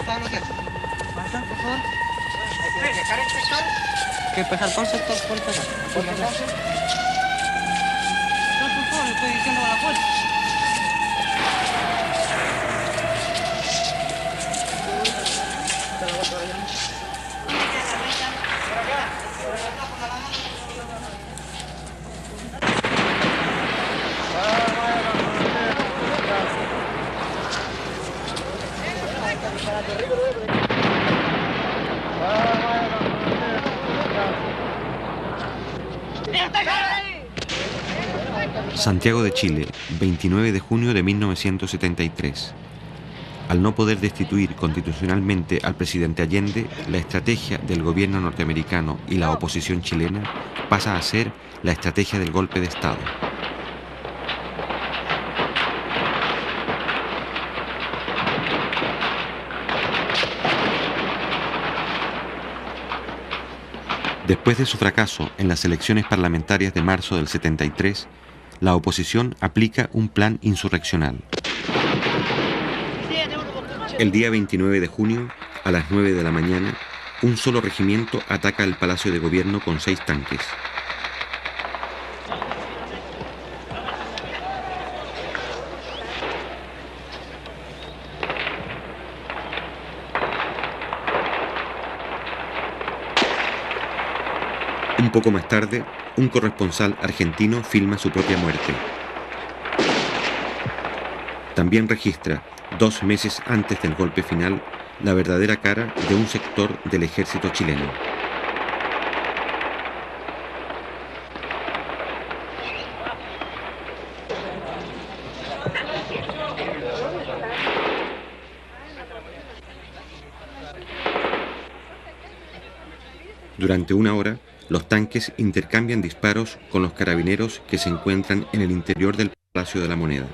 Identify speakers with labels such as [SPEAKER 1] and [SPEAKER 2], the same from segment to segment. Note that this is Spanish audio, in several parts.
[SPEAKER 1] ¿Saben lo que es? ¿Pasa, por favor? ¿Hay que dejar el sector? ¿Que empezar por sector? ¿Por empezar? ¿Por empezar? No, por favor, le estoy diciendo a la puerta.
[SPEAKER 2] Santiago de Chile, 29 de junio de 1973. Al no poder destituir constitucionalmente al presidente Allende, la estrategia del gobierno norteamericano y la oposición chilena pasa a ser la estrategia del golpe de Estado. Después de su fracaso en las elecciones parlamentarias de marzo del 73, la oposición aplica un plan insurreccional. El día 29 de junio, a las 9 de la mañana, un solo regimiento ataca el Palacio de Gobierno con 6 tanques. Un poco más tarde, un corresponsal argentino filma su propia muerte. También registra, 2 meses antes del golpe final, la verdadera cara de un sector del ejército chileno. Durante una hora, los tanques intercambian disparos con los carabineros que se encuentran en el interior del Palacio de la Moneda.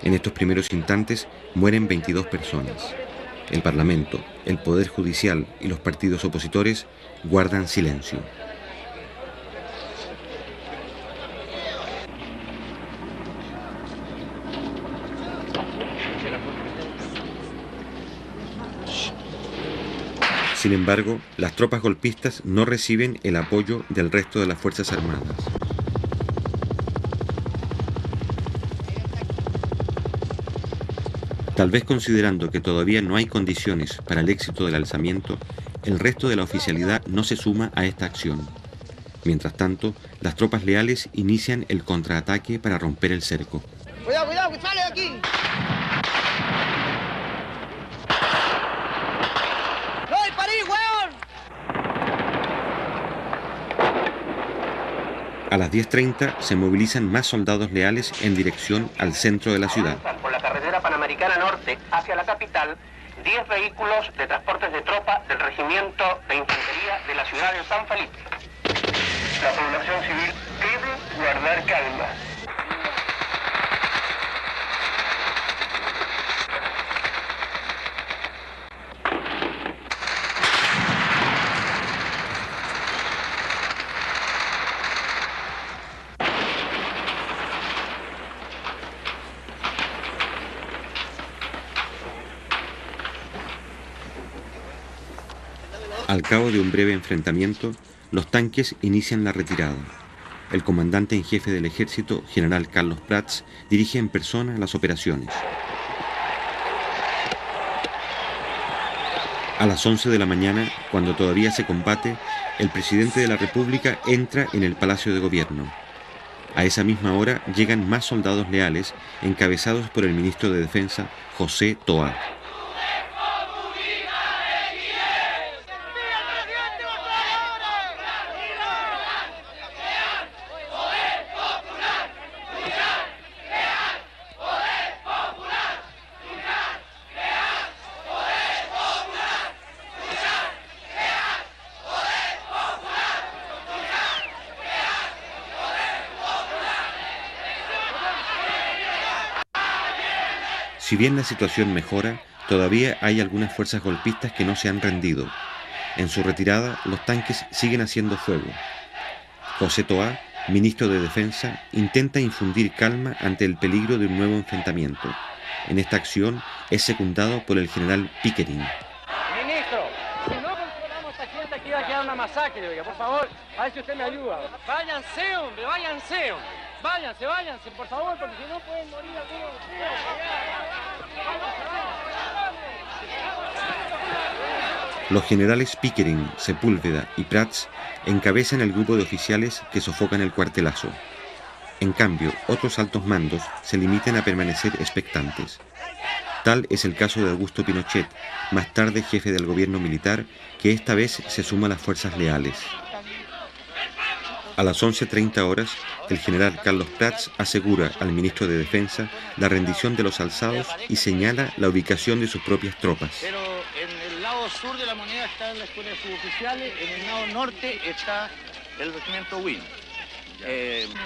[SPEAKER 2] En estos primeros instantes mueren 22 personas. El Parlamento, el Poder Judicial y los partidos opositores guardan silencio. Sin embargo, las tropas golpistas no reciben el apoyo del resto de las Fuerzas Armadas. Tal vez considerando que todavía no hay condiciones para el éxito del alzamiento, el resto de la oficialidad no se suma a esta acción. Mientras tanto, las tropas leales inician el contraataque para romper el cerco.
[SPEAKER 1] ¡Cuidado, cuidado, que sale de aquí!
[SPEAKER 2] A las 10:30 se movilizan más soldados leales en dirección al centro de la ciudad.
[SPEAKER 3] Por la carretera Panamericana Norte hacia la capital, 10 vehículos de transportes de tropa del Regimiento de Infantería de la ciudad de San Felipe. La población civil debe guardar calma.
[SPEAKER 2] Al cabo de un breve enfrentamiento, los tanques inician la retirada. El comandante en jefe del ejército, general Carlos Prats, dirige en persona las operaciones. A las 11 de la mañana, cuando todavía se combate, el presidente de la República entra en el Palacio de Gobierno. A esa misma hora llegan más soldados leales, encabezados por el ministro de Defensa, José Toá. Si bien la situación mejora, todavía hay algunas fuerzas golpistas que no se han rendido. En su retirada, los tanques siguen haciendo fuego. José Toá, ministro de Defensa, intenta infundir calma ante el peligro de un nuevo enfrentamiento. en esta acción es secundado por el general Pickering.
[SPEAKER 4] Ministro, si no controlamos a esta gente aquí va a quedar una masacre, oiga, por favor, a ver si usted me ayuda. Váyanse, hombre, váyanse. Váyanse, por favor, porque si no pueden morir algunos de ustedes.
[SPEAKER 2] Los generales Pickering, Sepúlveda y Prats encabezan el grupo de oficiales que sofocan el cuartelazo. En cambio, otros altos mandos se limitan a permanecer expectantes. Tal es el caso de Augusto Pinochet, más tarde jefe del gobierno militar, que esta vez se suma a las fuerzas leales. A las 11:30 horas, el general Carlos Prats asegura al ministro de Defensa la rendición de los alzados y señala la ubicación de sus propias tropas.
[SPEAKER 5] Pero en el lado sur de la Moneda está la escuela de suboficiales, en el lado norte está el regimiento Win.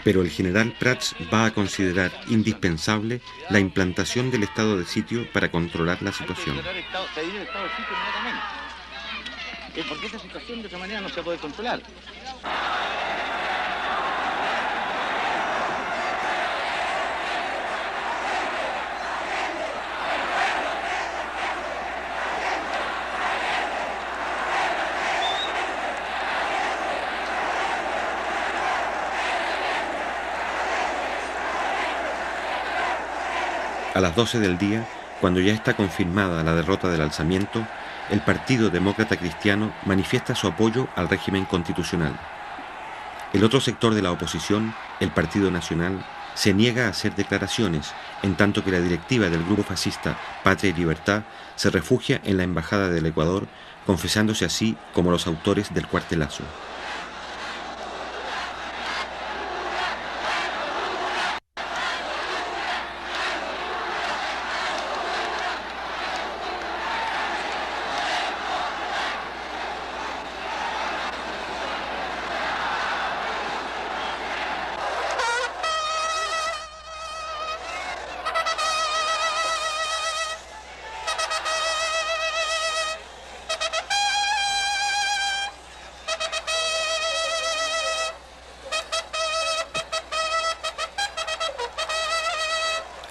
[SPEAKER 2] Pero el general Prats va a considerar indispensable la implantación del estado de sitio para controlar la situación.
[SPEAKER 5] Hay que pedir el estado de sitio inmediatamente. Porque esta situación de esa manera no se puede controlar.
[SPEAKER 2] A las 12 del día, cuando ya está confirmada la derrota del alzamiento, el Partido Demócrata Cristiano manifiesta su apoyo al régimen constitucional. El otro sector de la oposición, el Partido Nacional, se niega a hacer declaraciones, en tanto que la directiva del grupo fascista Patria y Libertad se refugia en la Embajada del Ecuador, confesándose así como los autores del cuartelazo.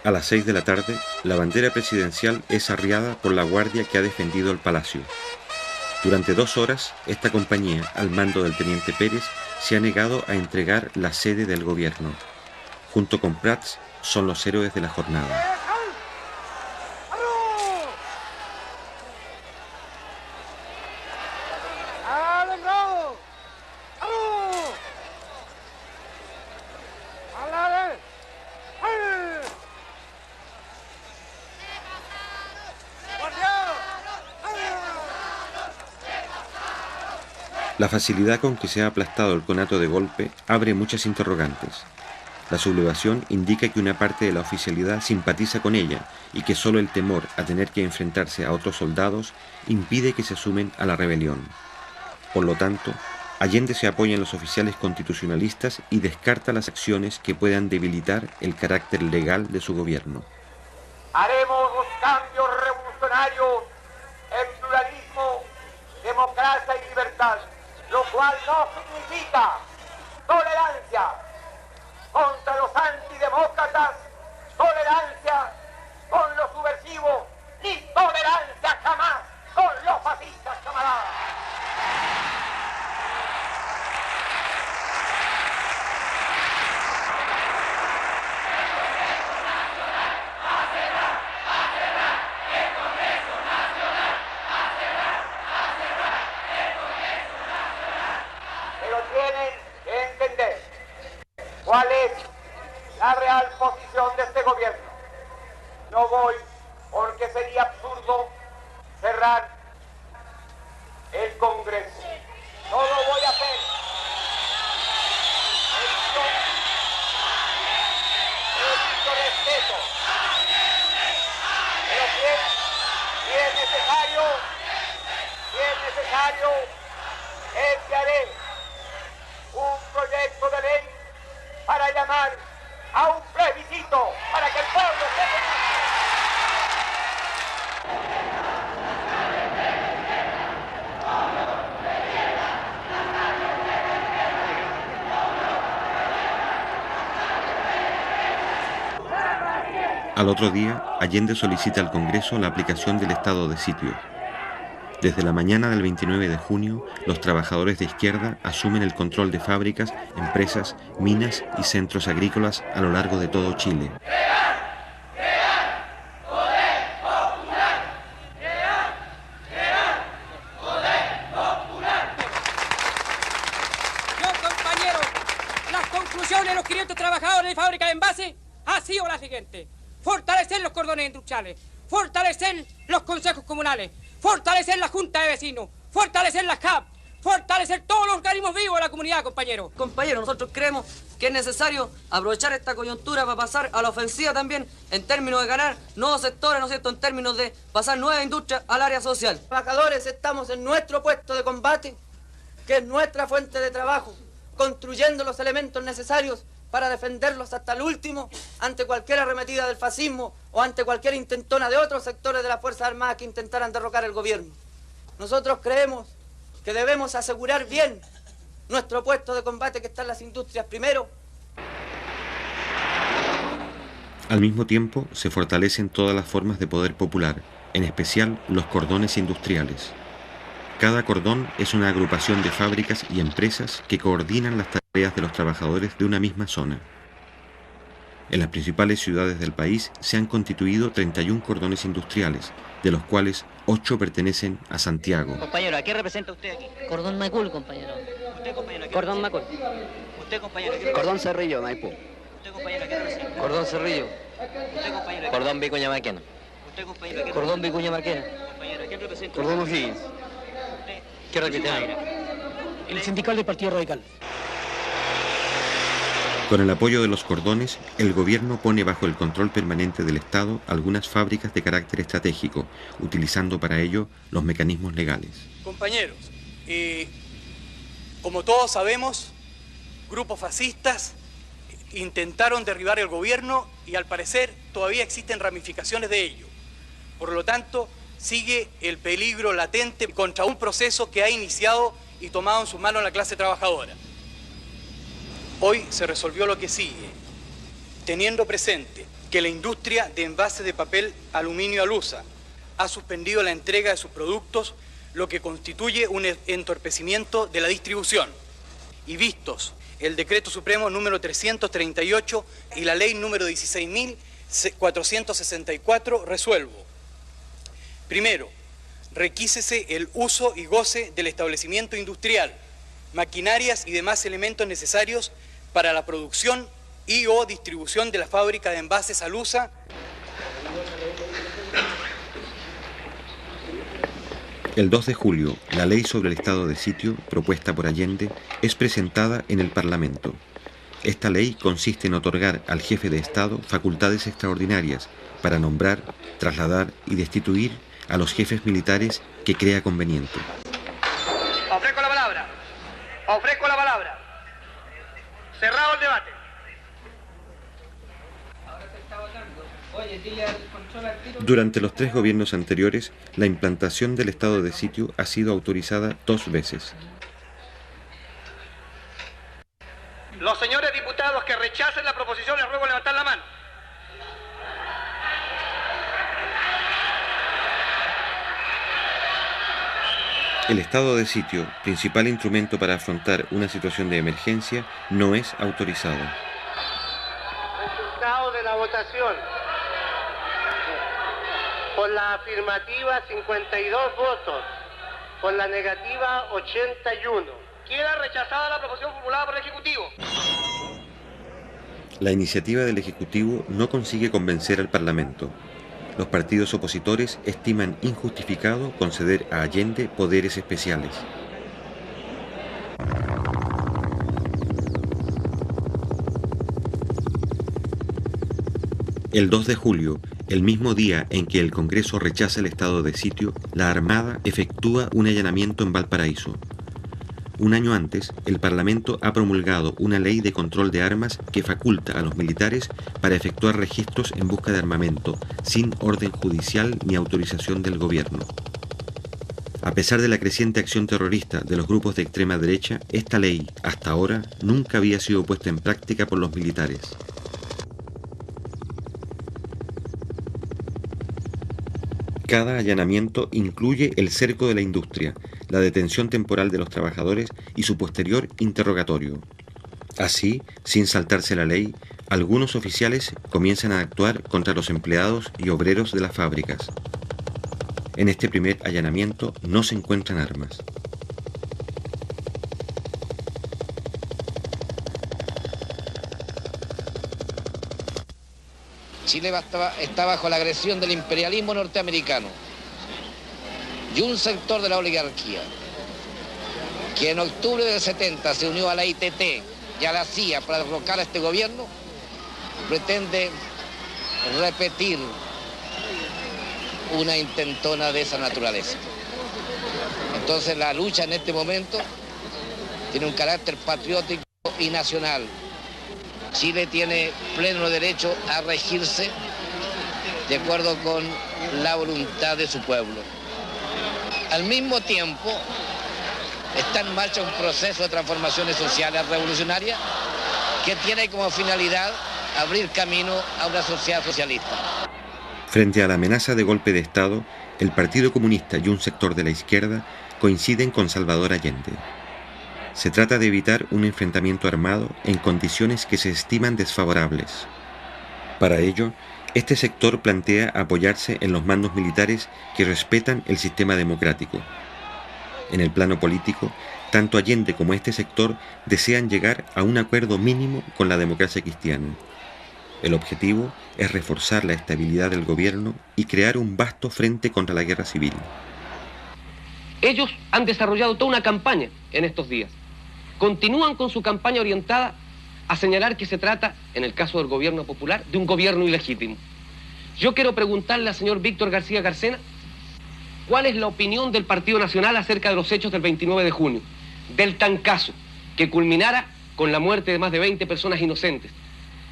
[SPEAKER 2] A las 6 de la tarde, la bandera presidencial es arriada por la guardia que ha defendido el palacio. Durante 2 horas, esta compañía, al mando del teniente Pérez, se ha negado a entregar la sede del gobierno. Junto con Prats, son los héroes de la jornada. La facilidad con que se ha aplastado el conato de golpe abre muchas interrogantes. La sublevación indica que una parte de la oficialidad simpatiza con ella y que solo el temor a tener que enfrentarse a otros soldados impide que se sumen a la rebelión. Por lo tanto, Allende se apoya en los oficiales constitucionalistas y descarta las acciones que puedan debilitar el carácter legal de su gobierno.
[SPEAKER 3] Haremos los cambios revolucionarios en pluralismo, democracia y libertad, lo cual no significa tolerancia contra los antidemócratas, tolerancia con los subversivos, ni tolerancia jamás con los fascistas, camaradas. ¿Cuál es la real posición de este gobierno? No voy porque sería absurdo cerrar el Congreso. No lo voy a hacer. Esto respeto. Pero si es necesario, enviaré un proyecto de ley para llamar a un plebiscito para que el pueblo se
[SPEAKER 2] Al otro día, Allende solicita al Congreso la aplicación del estado de sitio. Desde la mañana del 29 de junio, los trabajadores de izquierda asumen el control de fábricas, empresas, minas y centros agrícolas a lo largo de todo Chile.
[SPEAKER 6] De los 500 trabajadores de fábrica de envase ha sido la siguiente: fortalecer los cordones industriales, fortalecer los consejos comunales, fortalecer la junta de vecinos, fortalecer las CAP, fortalecer todos los organismos vivos de la comunidad, compañeros.
[SPEAKER 7] Compañeros, nosotros creemos que es necesario aprovechar esta coyuntura para pasar a la ofensiva también en términos de ganar nuevos sectores, ¿no es cierto?, en términos de pasar nuevas industrias al área social.
[SPEAKER 8] Trabajadores, estamos en nuestro puesto de combate, que es nuestra fuente de trabajo, construyendo los elementos necesarios para defenderlos hasta el último ante cualquier arremetida del fascismo o ante cualquier intentona de otros sectores de las Fuerzas Armadas que intentaran derrocar el gobierno. Nosotros creemos que debemos asegurar bien nuestro puesto de combate, que está en las industrias primero.
[SPEAKER 2] Al mismo tiempo, se fortalecen todas las formas de poder popular, en especial los cordones industriales. Cada cordón es una agrupación de fábricas y empresas que coordinan las tareas de los trabajadores de una misma zona. En las principales ciudades del país se han constituido 31 cordones industriales, de los cuales 8 pertenecen a Santiago.
[SPEAKER 1] Compañero, ¿a qué representa usted aquí?
[SPEAKER 9] Cordón Macul, compañero.
[SPEAKER 1] ¿Usted, compañero, a qué
[SPEAKER 9] Cordón
[SPEAKER 1] representa?
[SPEAKER 9] Macul.
[SPEAKER 1] ¿Usted, compañero, a qué representa?
[SPEAKER 9] Cordón Cerrillo, Maipú.
[SPEAKER 1] ¿Usted, compañero, a qué representa?
[SPEAKER 9] Cordón Cerrillo.
[SPEAKER 1] ¿Usted, compañero, a qué
[SPEAKER 9] Cordón Vicuña Maquena.
[SPEAKER 1] ¿Usted, compañero, a qué
[SPEAKER 9] Cordón
[SPEAKER 1] representa?
[SPEAKER 9] Vicuña Maquena.
[SPEAKER 1] Compañero, ¿a quién representa?
[SPEAKER 9] Cordón O'Higgins.
[SPEAKER 1] ¿Usted?
[SPEAKER 9] ¿Qué repite?
[SPEAKER 1] El
[SPEAKER 9] sindical del Partido Radical.
[SPEAKER 2] Con el apoyo de los cordones, el gobierno pone bajo el control permanente del Estado algunas fábricas de carácter estratégico, utilizando para ello los mecanismos legales.
[SPEAKER 10] Compañeros, como todos sabemos, grupos fascistas intentaron derribar el gobierno y al parecer todavía existen ramificaciones de ello. Por lo tanto, sigue el peligro latente contra un proceso que ha iniciado y tomado en sus manos la clase trabajadora. Hoy se resolvió lo que sigue, teniendo presente que la industria de envases de papel aluminio Alusa ha suspendido la entrega de sus productos, lo que constituye un entorpecimiento de la distribución. Y vistos el Decreto Supremo número 338 y la Ley número 16.464, resuelvo. Primero, requísese el uso y goce del establecimiento industrial, maquinarias y demás elementos necesarios para la producción y o distribución de la fábrica de envases Alusa.
[SPEAKER 2] El 2 de julio, la ley sobre el estado de sitio, propuesta por Allende, es presentada en el Parlamento. Esta ley consiste en otorgar al jefe de Estado facultades extraordinarias para nombrar, trasladar y destituir a los jefes militares que crea conveniente.
[SPEAKER 3] Ofrezco la palabra. Ofrezco la palabra. Cerrado el debate.
[SPEAKER 2] Durante los 3 gobiernos anteriores, la implantación del estado de sitio ha sido autorizada 2 veces.
[SPEAKER 3] Los señores diputados que rechacen la proposición les ruego levantar la mano.
[SPEAKER 2] El estado de sitio, principal instrumento para afrontar una situación de emergencia, no es autorizado.
[SPEAKER 3] Resultado de la votación. Por la afirmativa 52 votos, por la negativa 81. Queda rechazada la proposición formulada por el Ejecutivo.
[SPEAKER 2] La iniciativa del Ejecutivo no consigue convencer al Parlamento. Los partidos opositores estiman injustificado conceder a Allende poderes especiales. El 2 de julio, el mismo día en que el Congreso rechaza el estado de sitio, la Armada efectúa un allanamiento en Valparaíso. Un año antes, el Parlamento ha promulgado una ley de control de armas que faculta a los militares para efectuar registros en busca de armamento, sin orden judicial ni autorización del gobierno. A pesar de la creciente acción terrorista de los grupos de extrema derecha, esta ley, hasta ahora, nunca había sido puesta en práctica por los militares. Cada allanamiento incluye el cerco de la industria, la detención temporal de los trabajadores y su posterior interrogatorio. Así, sin saltarse la ley, algunos oficiales comienzan a actuar contra los empleados y obreros de las fábricas. En este primer allanamiento no se encuentran armas.
[SPEAKER 11] Chile está bajo la agresión del imperialismo norteamericano y un sector de la oligarquía que en octubre del 70 se unió a la ITT y a la CIA para derrocar a este gobierno, pretende repetir una intentona de esa naturaleza. Entonces la lucha en este momento tiene un carácter patriótico y nacional. Chile tiene pleno derecho a regirse de acuerdo con la voluntad de su pueblo. Al mismo tiempo, está en marcha un proceso de transformaciones sociales revolucionarias que tiene como finalidad abrir camino a una sociedad socialista.
[SPEAKER 2] Frente a la amenaza de golpe de Estado, el Partido Comunista y un sector de la izquierda coinciden con Salvador Allende. Se trata de evitar un enfrentamiento armado en condiciones que se estiman desfavorables. Para ello, este sector plantea apoyarse en los mandos militares que respetan el sistema democrático. En el plano político, tanto Allende como este sector desean llegar a un acuerdo mínimo con la democracia cristiana. El objetivo es reforzar la estabilidad del gobierno y crear un vasto frente contra la guerra civil.
[SPEAKER 12] Ellos han desarrollado toda una campaña en estos días. Continúan con su campaña orientada a señalar que se trata, en el caso del gobierno popular, de un gobierno ilegítimo. Yo quiero preguntarle al señor Víctor García Garcena cuál es la opinión del Partido Nacional acerca de los hechos del 29 de junio, del tancazo que culminara con la muerte de más de 20 personas inocentes.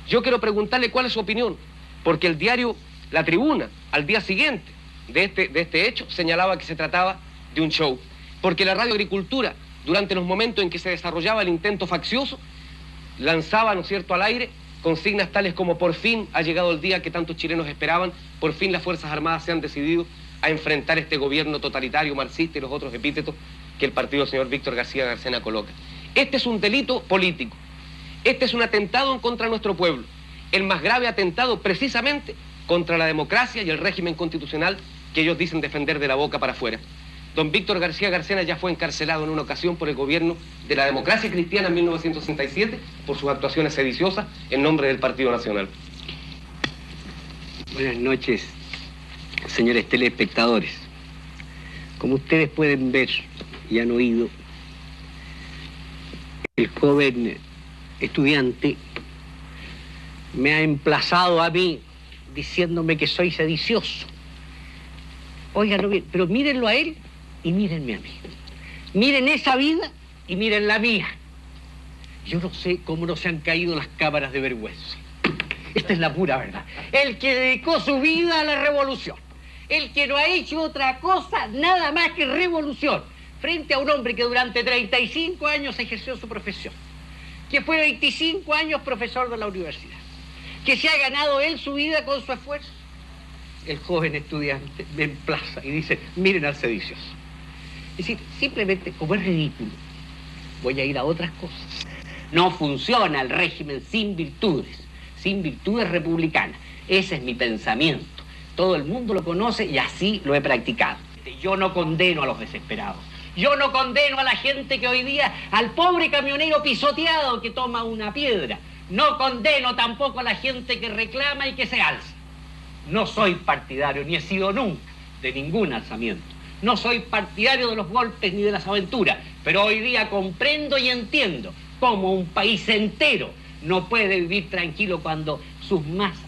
[SPEAKER 12] Yo quiero preguntarle cuál es su opinión, porque el diario La Tribuna, al día siguiente de este hecho, señalaba que se trataba de un show, porque la Radio Agricultura, durante los momentos en que se desarrollaba el intento faccioso, lanzaba, ¿no es cierto?, al aire consignas tales como: por fin ha llegado el día que tantos chilenos esperaban, por fin las Fuerzas Armadas se han decidido a enfrentar este gobierno totalitario, marxista y los otros epítetos que el partido del señor Víctor García Garcena coloca. Este es un delito político, este es un atentado en contra de nuestro pueblo, el más grave atentado precisamente contra la democracia y el régimen constitucional que ellos dicen defender de la boca para afuera. Don Víctor García Garcena ya fue encarcelado en una ocasión por el gobierno de la democracia cristiana en 1967 por sus actuaciones sediciosas en nombre del Partido Nacional.
[SPEAKER 13] Buenas noches, señores telespectadores. Como ustedes pueden ver y han oído, el joven estudiante me ha emplazado a mí diciéndome que soy sedicioso. Óiganlo bien, pero mírenlo a él y mírenme a mí. Miren esa vida y miren la mía. Yo no sé cómo no se han caído las cámaras de vergüenza. Esta es la pura verdad. El que dedicó su vida a la revolución, el que no ha hecho otra cosa nada más que revolución, frente a un hombre que durante 35 años ejerció su profesión, que fue 25 años profesor de la universidad, que se ha ganado él su vida con su esfuerzo. El joven estudiante me emplaza y dice: miren al sedicioso. Es decir, simplemente, como es ridículo, voy a ir a otras cosas. No funciona el régimen sin virtudes republicanas. Ese es mi pensamiento. Todo el mundo lo conoce y así lo he practicado. Yo no condeno a los desesperados. Yo no condeno a la gente que hoy día, al pobre camionero pisoteado que toma una piedra. No condeno tampoco a la gente que reclama y que se alza. No soy partidario, ni he sido nunca, de ningún alzamiento. No soy partidario de los golpes ni de las aventuras, pero hoy día comprendo y entiendo cómo un país entero no puede vivir tranquilo cuando sus más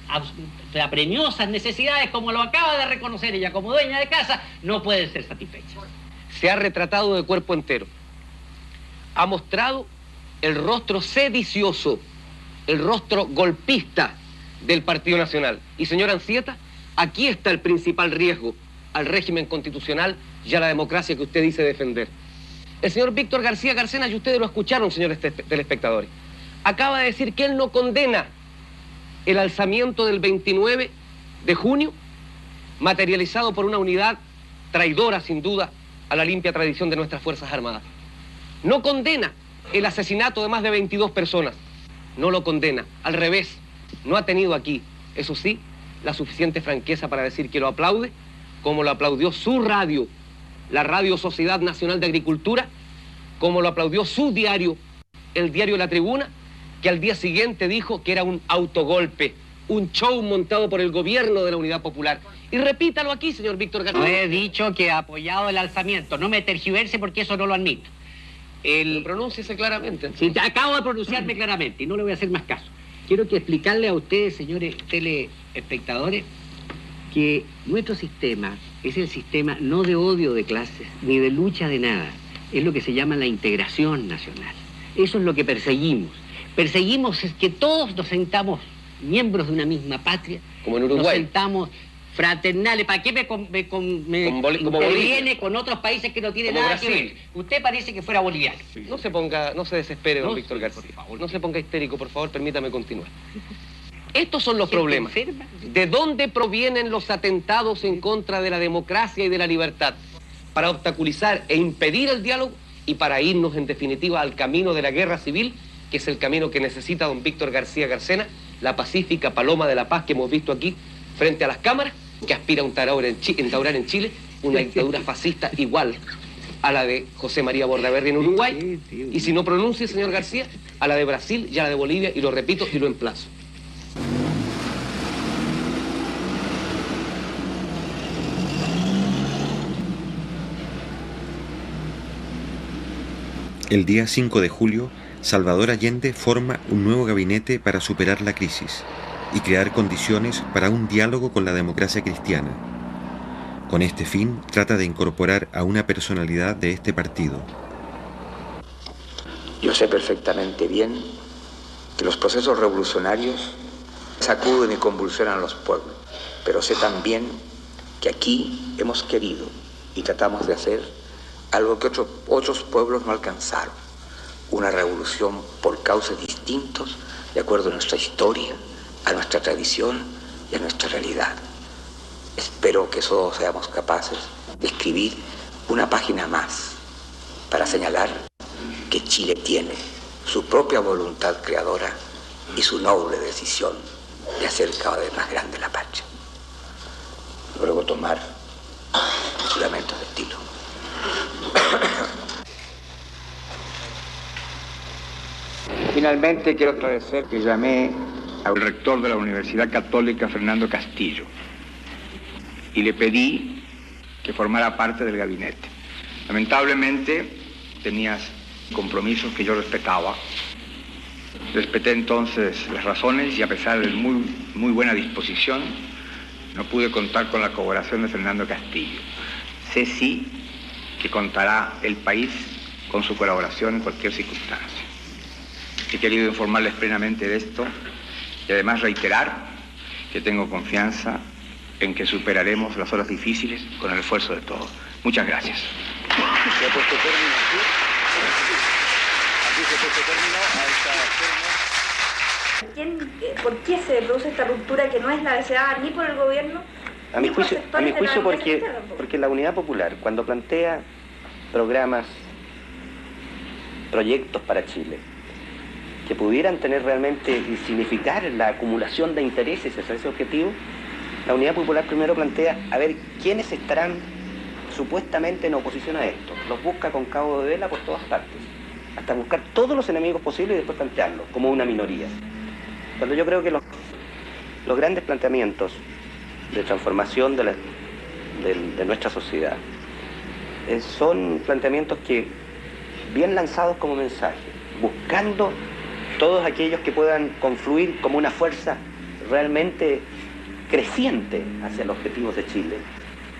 [SPEAKER 13] apremiosas necesidades, como lo acaba de reconocer ella como dueña de casa, no pueden ser satisfechas.
[SPEAKER 12] Se ha retratado de cuerpo entero. Ha mostrado el rostro sedicioso, el rostro golpista del Partido Nacional. Y señor Anzieta, aquí está el principal riesgo al régimen constitucional y a la democracia que usted dice defender. El señor Víctor García Garcena, y ustedes lo escucharon, señores telespectadores, acaba de decir que él no condena el alzamiento del 29 de junio, materializado por una unidad traidora, sin duda, a la limpia tradición de nuestras Fuerzas Armadas. No condena el asesinato de más de 22 personas, no lo condena, al revés, no ha tenido aquí, eso sí, la suficiente franqueza para decir que lo aplaude, como lo aplaudió su radio, la Radio Sociedad Nacional de Agricultura, como lo aplaudió su diario, el diario La Tribuna, que al día siguiente dijo que era un autogolpe, un show montado por el gobierno de la Unidad Popular. Y repítalo aquí, señor Víctor García.
[SPEAKER 13] No he dicho que ha apoyado el alzamiento, no me tergiverse porque eso no lo admito.
[SPEAKER 12] Pronúnciese claramente.
[SPEAKER 13] Sí, acabo de pronunciarme claramente y no le voy a hacer más caso. Quiero que explicarle a ustedes, señores telespectadores, que nuestro sistema es el sistema no de odio de clases, ni de lucha de nada. Es lo que se llama la integración nacional. Eso es lo que perseguimos. Perseguimos es que todos nos sentamos miembros de una misma patria.
[SPEAKER 12] Como en Uruguay.
[SPEAKER 13] Nos sentamos fraternales. ¿Para qué me interviene con otros países que no tienen
[SPEAKER 12] como
[SPEAKER 13] nada
[SPEAKER 12] Brasil.
[SPEAKER 13] que ver? Usted parece que fuera boliviano.
[SPEAKER 12] Sí. No se desespere, don
[SPEAKER 13] No,
[SPEAKER 12] Víctor
[SPEAKER 13] sí,
[SPEAKER 12] García.
[SPEAKER 13] por favor.
[SPEAKER 12] No se ponga histérico, por favor, permítame continuar. Estos son los problemas. ¿De dónde provienen los atentados en contra de la democracia y de la libertad? Para obstaculizar e impedir el diálogo y para irnos, en definitiva, al camino de la guerra civil, que es el camino que necesita don Víctor García Garcena, la pacífica paloma de la paz que hemos visto aquí frente a las cámaras, que aspira a instaurar en Chile una dictadura fascista igual a la de José María Bordaberry en Uruguay, y si no pronuncia, señor García, a la de Brasil y a la de Bolivia, y lo repito y lo emplazo.
[SPEAKER 2] El día 5 de julio, Salvador Allende forma un nuevo gabinete para superar la crisis y crear condiciones para un diálogo con la democracia cristiana. Con este fin, trata de incorporar a una personalidad de este partido.
[SPEAKER 14] Yo sé perfectamente bien que los procesos revolucionarios sacuden y convulsionan a los pueblos, pero sé también que aquí hemos querido y tratamos de hacer algo que otros pueblos no alcanzaron, una revolución por cauces distintos, de acuerdo a nuestra historia, a nuestra tradición y a nuestra realidad. Espero que todos seamos capaces de escribir una página más para señalar que Chile tiene su propia voluntad creadora y su noble decisión de hacer cada vez más grande la patria. Luego tomar juramentos de estilo.
[SPEAKER 15] Finalmente quiero agradecer que llamé al rector de la Universidad Católica, Fernando Castillo, y le pedí que formara parte del gabinete. Lamentablemente tenías compromisos que yo respetaba. Respeté entonces las razones y a pesar de muy buena disposición, no pude contar con la colaboración de Fernando Castillo. Sé sí que contará el país con su colaboración en cualquier circunstancia. He querido informarles plenamente de esto y además reiterar que tengo confianza en que superaremos las horas difíciles con el esfuerzo de todos. Muchas gracias.
[SPEAKER 16] ¿Por qué se produce esta ruptura que no es la deseada ni por el gobierno?
[SPEAKER 17] A mi juicio porque la Unidad Popular, cuando plantea programas, proyectos para Chile, que pudieran tener realmente y significar la acumulación de intereses hacia ese objetivo, la Unidad Popular primero plantea a ver quiénes estarán supuestamente en oposición a esto. Los busca con cabo de vela por todas partes, hasta buscar todos los enemigos posibles y después plantearlos como una minoría. Cuando yo creo que los grandes planteamientos de transformación de nuestra sociedad son planteamientos que, bien lanzados como mensaje, buscando todos aquellos que puedan confluir como una fuerza realmente creciente hacia los objetivos de Chile,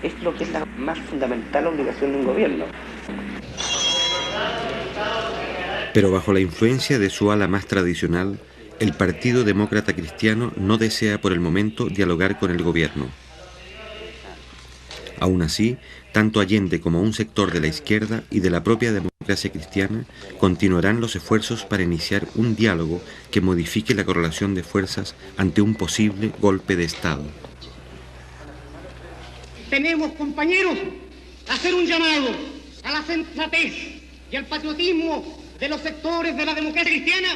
[SPEAKER 17] es lo que es la más fundamental obligación de un gobierno.
[SPEAKER 2] Pero bajo la influencia de su ala más tradicional, el Partido Demócrata Cristiano no desea por el momento dialogar con el gobierno. Aún así, tanto Allende como un sector de la izquierda y de la propia democracia cristiana continuarán los esfuerzos para iniciar un diálogo que modifique la correlación de fuerzas ante un posible golpe de Estado.
[SPEAKER 18] tenemos, compañeros, hacer un llamado a la sensatez y al patriotismo de los sectores de la democracia cristiana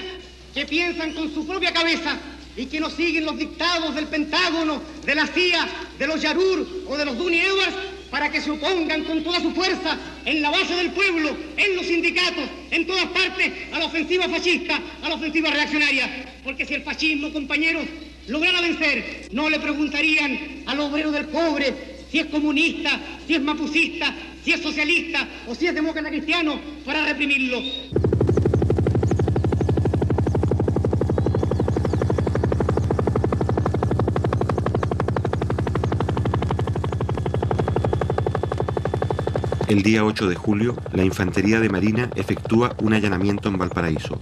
[SPEAKER 18] que piensan con su propia cabeza y que no siguen los dictados del Pentágono, de la CIA, de los Yarur o de los Duni Edwards, para que se opongan con toda su fuerza en la base del pueblo, en los sindicatos, en todas partes, a la ofensiva fascista, a la ofensiva reaccionaria. Porque si el fascismo, compañeros, lograra vencer, no le preguntarían al obrero del cobre si es comunista, si es mapucista, si es socialista o si es demócrata cristiano para reprimirlo.
[SPEAKER 2] El día 8 de julio, la Infantería de Marina efectúa un allanamiento en Valparaíso.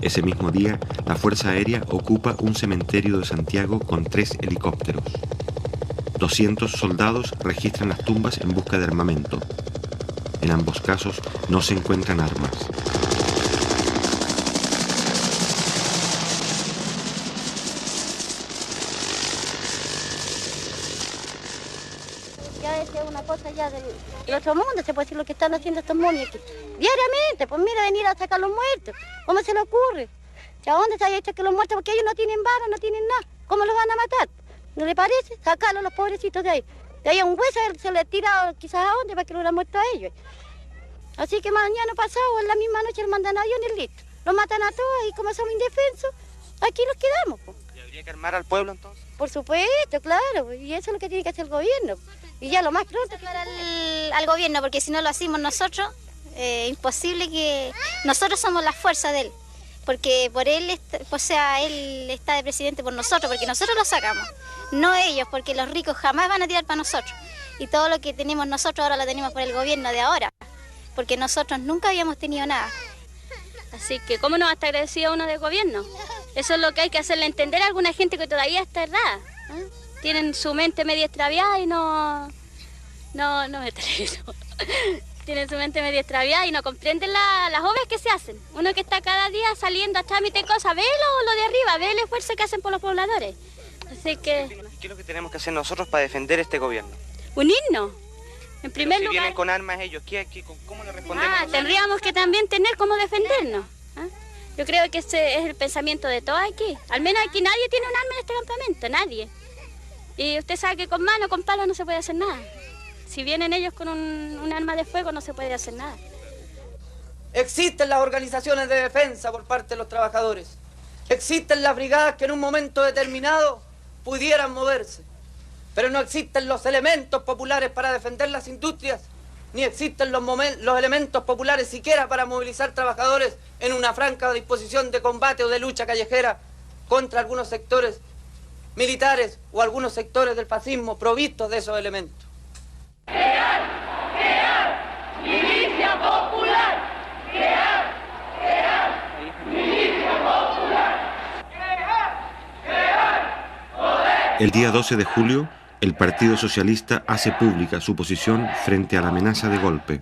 [SPEAKER 2] Ese mismo día, la Fuerza Aérea ocupa un cementerio de Santiago con 3 helicópteros. 200 soldados registran las tumbas en busca de armamento. En ambos casos no se encuentran armas.
[SPEAKER 19] Ya es una cosa ya del otro mundo, se puede decir lo que están haciendo estos momios aquí. Diariamente, pues mira, venir a sacar los muertos. ¿Cómo se le ocurre? ¿A dónde se ha hecho que los muertos? Porque ellos no tienen balas, no tienen nada. ¿Cómo los van a matar? ¿No le parece? Sacarlos los pobrecitos de ahí. De ahí a un hueso se le tira quizás a dónde para que lo hubieran muerto a ellos. Así que mañana pasado, en la misma noche, le mandan aviones listos. Los matan a todos y como somos indefensos, aquí los quedamos. Pues.
[SPEAKER 17] ¿Y habría que armar al pueblo entonces?
[SPEAKER 19] Por supuesto, claro. Y eso es lo que tiene que hacer el gobierno. Y ya lo más pronto
[SPEAKER 20] al gobierno, porque si no lo hacemos nosotros, imposible que... Nosotros somos la fuerza de él, porque por él, o sea, él está de presidente por nosotros, porque nosotros lo sacamos, no ellos, porque los ricos jamás van a tirar para nosotros. Y todo lo que tenemos nosotros ahora lo tenemos por el gobierno de ahora, porque nosotros nunca habíamos tenido nada.
[SPEAKER 21] Así que, ¿cómo no va a estar agradecido uno del gobierno? Eso es lo que hay que hacerle entender a alguna gente que todavía está errada. Tienen su mente medio extraviada y no me tienen su mente medio extraviada y no comprenden las obras que se hacen. Uno que está cada día saliendo a trámite y cosas, ve lo de arriba, ve el esfuerzo que hacen por los pobladores. Así que...
[SPEAKER 17] ¿Qué es lo que tenemos que hacer nosotros para defender este gobierno?
[SPEAKER 21] Unirnos. En primer lugar...
[SPEAKER 17] Si vienen con armas ellos, ¿cómo le respondemos?
[SPEAKER 21] Tendríamos que también tener cómo defendernos. Yo creo que ese es el pensamiento de todos aquí. Al menos aquí nadie tiene un arma en este campamento, nadie. Y usted sabe que con mano, con palo no se puede hacer nada. Si vienen ellos con un arma de fuego no se puede hacer nada.
[SPEAKER 8] Existen las organizaciones de defensa por parte de los trabajadores. Existen las brigadas que en un momento determinado pudieran moverse. Pero no existen los elementos populares para defender las industrias, ni existen los elementos populares siquiera para movilizar trabajadores en una franca disposición de combate o de lucha callejera contra algunos sectores militares o algunos sectores del fascismo provistos de esos elementos.
[SPEAKER 4] ¡Milicia popular! ¡Milicia popular!
[SPEAKER 2] El día 12 de julio, el Partido Socialista hace pública su posición frente a la amenaza de golpe.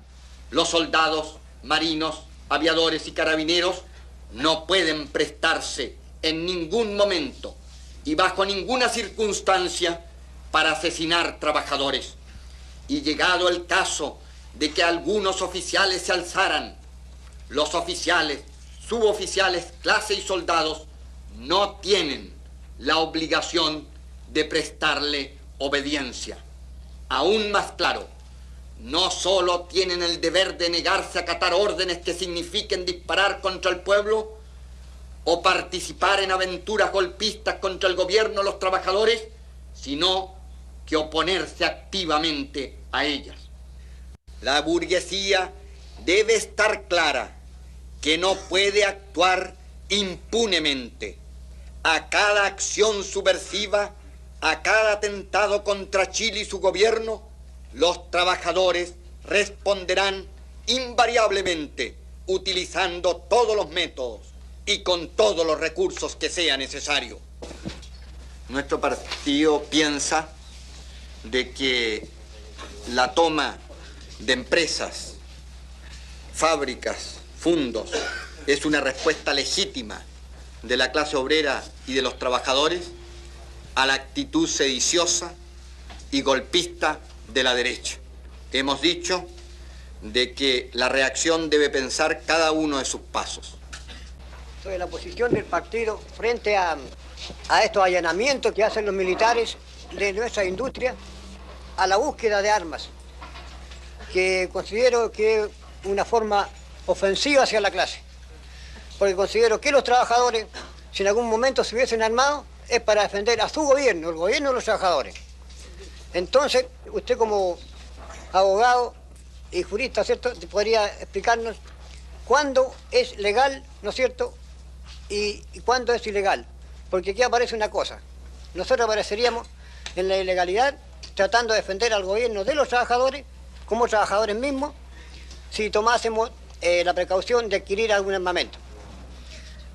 [SPEAKER 22] Los soldados, marinos, aviadores y carabineros no pueden prestarse en ningún momento y bajo ninguna circunstancia para asesinar trabajadores. Y llegado el caso de que algunos oficiales se alzaran, los oficiales, suboficiales, clase y soldados no tienen la obligación de prestarle obediencia. Aún más claro, no solo tienen el deber de negarse a acatar órdenes que signifiquen disparar contra el pueblo o participar en aventuras golpistas contra el gobierno o los trabajadores, sino que oponerse activamente a ellas. La burguesía debe estar clara que no puede actuar impunemente. A cada acción subversiva, a cada atentado contra Chile y su gobierno, los trabajadores responderán invariablemente utilizando todos los métodos y con todos los recursos que sea necesario. Nuestro partido piensa de que la toma de empresas, fábricas, fundos, es una respuesta legítima de la clase obrera y de los trabajadores a la actitud sediciosa y golpista de la derecha. Hemos dicho de que la reacción debe pensar cada uno de sus pasos.
[SPEAKER 5] Sobre la posición del partido frente a estos allanamientos que hacen los militares de nuestra industria a la búsqueda de armas, que considero que es una forma ofensiva hacia la clase, porque considero que los trabajadores, si en algún momento se hubiesen armado, es para defender a su gobierno, el gobierno de los trabajadores. Entonces, usted como abogado y jurista, ¿cierto?, podría explicarnos cuándo es legal, ¿no es cierto?, y cuándo es ilegal. Porque aquí aparece una cosa. Nosotros apareceríamos en la ilegalidad tratando de defender al gobierno de los trabajadores, como trabajadores mismos, si tomásemos la precaución de adquirir algún armamento.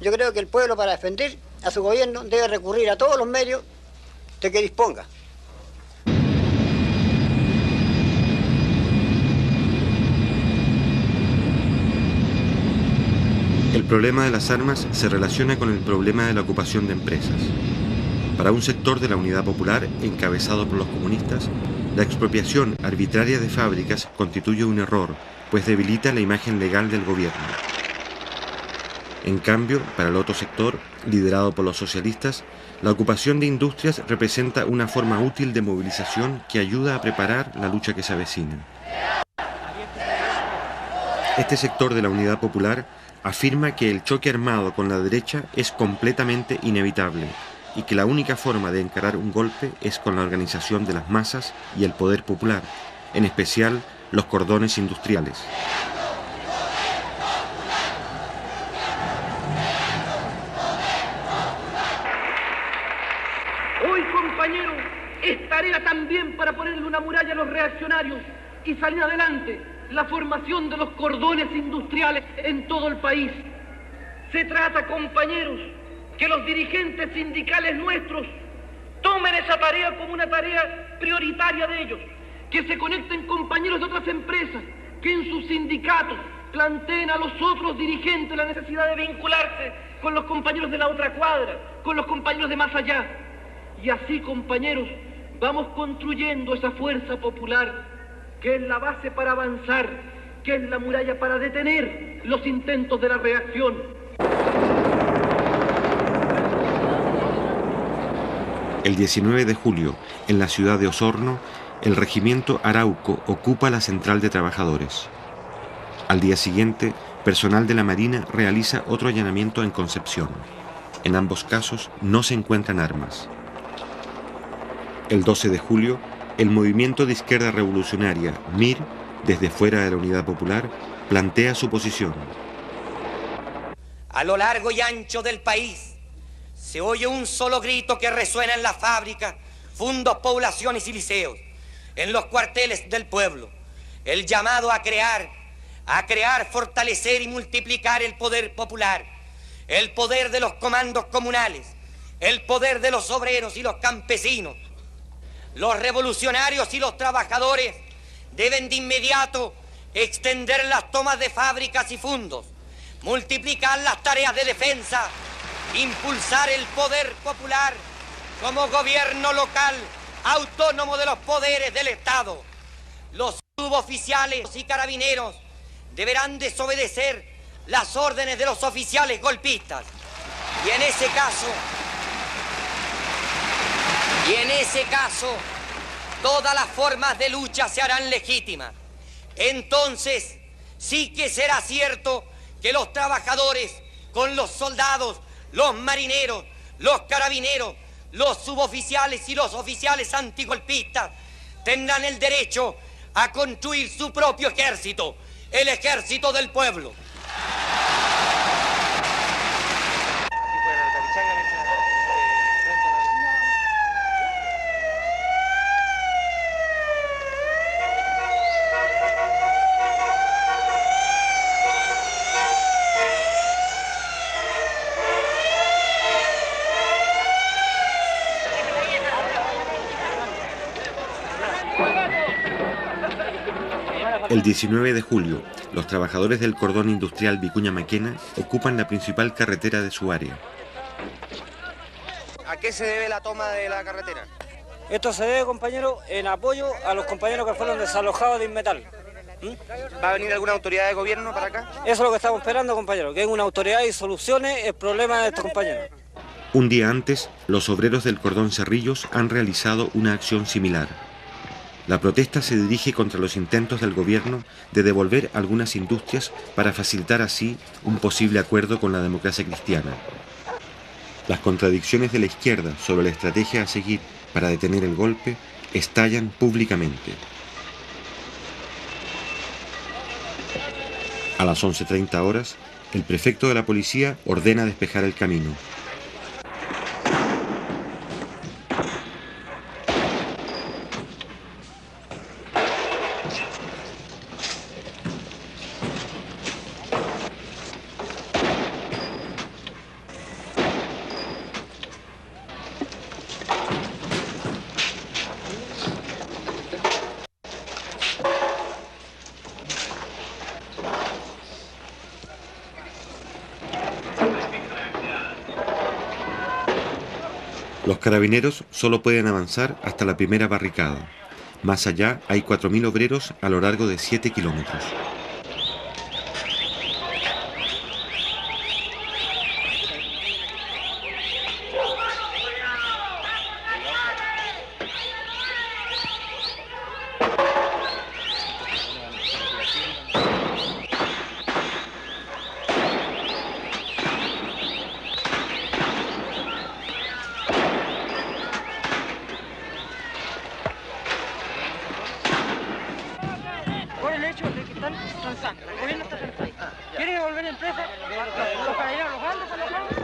[SPEAKER 5] Yo creo que el pueblo, para defender a su gobierno, debe recurrir a todos los medios de que disponga.
[SPEAKER 2] El problema de las armas se relaciona con el problema de la ocupación de empresas. Para un sector de la Unidad Popular, encabezado por los comunistas, la expropiación arbitraria de fábricas constituye un error, pues debilita la imagen legal del gobierno. En cambio, para el otro sector, liderado por los socialistas, la ocupación de industrias representa una forma útil de movilización que ayuda a preparar la lucha que se avecina. Este sector de la Unidad Popular afirma que el choque armado con la derecha es completamente inevitable y que la única forma de encarar un golpe es con la organización de las masas y el poder popular, en especial los cordones industriales.
[SPEAKER 18] Hoy, compañeros, es tarea también para ponerle una muralla a los reaccionarios y salir adelante la formación de los cordones industriales en todo el país. Se trata, compañeros, que los dirigentes sindicales nuestros tomen esa tarea como una tarea prioritaria de ellos, que se conecten compañeros de otras empresas, que en sus sindicatos planteen a los otros dirigentes la necesidad de vincularse con los compañeros de la otra cuadra, con los compañeros de más allá. Y así, compañeros, vamos construyendo esa fuerza popular que es la base para avanzar, que es la muralla para detener los intentos de la reacción.
[SPEAKER 2] El 19 de julio, en la ciudad de Osorno, el regimiento Arauco ocupa la central de trabajadores. Al día siguiente, personal de la Marina realiza otro allanamiento en Concepción. En ambos casos no se encuentran armas. El 12 de julio, el movimiento de izquierda revolucionaria, MIR, desde fuera de la Unidad Popular, plantea su posición.
[SPEAKER 6] A lo largo y ancho del país se oye un solo grito que resuena en las fábricas, fundos, poblaciones y liceos, en los cuarteles del pueblo. El llamado a crear, fortalecer y multiplicar el poder popular, el poder de los comandos comunales, el poder de los obreros y los campesinos. Los revolucionarios y los trabajadores deben de inmediato extender las tomas de fábricas y fundos, multiplicar las tareas de defensa, impulsar el poder popular como gobierno local autónomo de los poderes del Estado. Los suboficiales y carabineros deberán desobedecer las órdenes de los oficiales golpistas. Y en ese caso, todas las formas de lucha se harán legítimas. Entonces, sí que será cierto que los trabajadores, con los soldados, los marineros, los carabineros, los suboficiales y los oficiales antigolpistas, tendrán el derecho a construir su propio ejército, el ejército del pueblo.
[SPEAKER 2] El 19 de julio, los trabajadores del cordón industrial Vicuña Maquena ocupan la principal carretera de su área.
[SPEAKER 17] ¿A qué se debe la toma de la carretera?
[SPEAKER 4] Esto se debe, compañero, en apoyo a los compañeros que fueron desalojados de Inmetal.
[SPEAKER 17] ¿Va a venir alguna autoridad de gobierno para acá?
[SPEAKER 4] Eso es lo que estamos esperando, compañero, que venga una autoridad y solucione el problema de estos compañeros.
[SPEAKER 2] Un día antes, los obreros del Cordón Cerrillos han realizado una acción similar. La protesta se dirige contra los intentos del gobierno de devolver algunas industrias para facilitar así un posible acuerdo con la democracia cristiana. Las contradicciones de la izquierda sobre la estrategia a seguir para detener el golpe estallan públicamente. A las 11:30 horas, el prefecto de la policía ordena despejar el camino. Los carabineros solo pueden avanzar hasta la primera barricada. Más allá hay 4.000 obreros a lo largo de 7 kilómetros.
[SPEAKER 4] Por el hecho de que están transando. El gobierno está transando. ¿Quieren devolver empresa? Los carabineros los grandes son los grandes.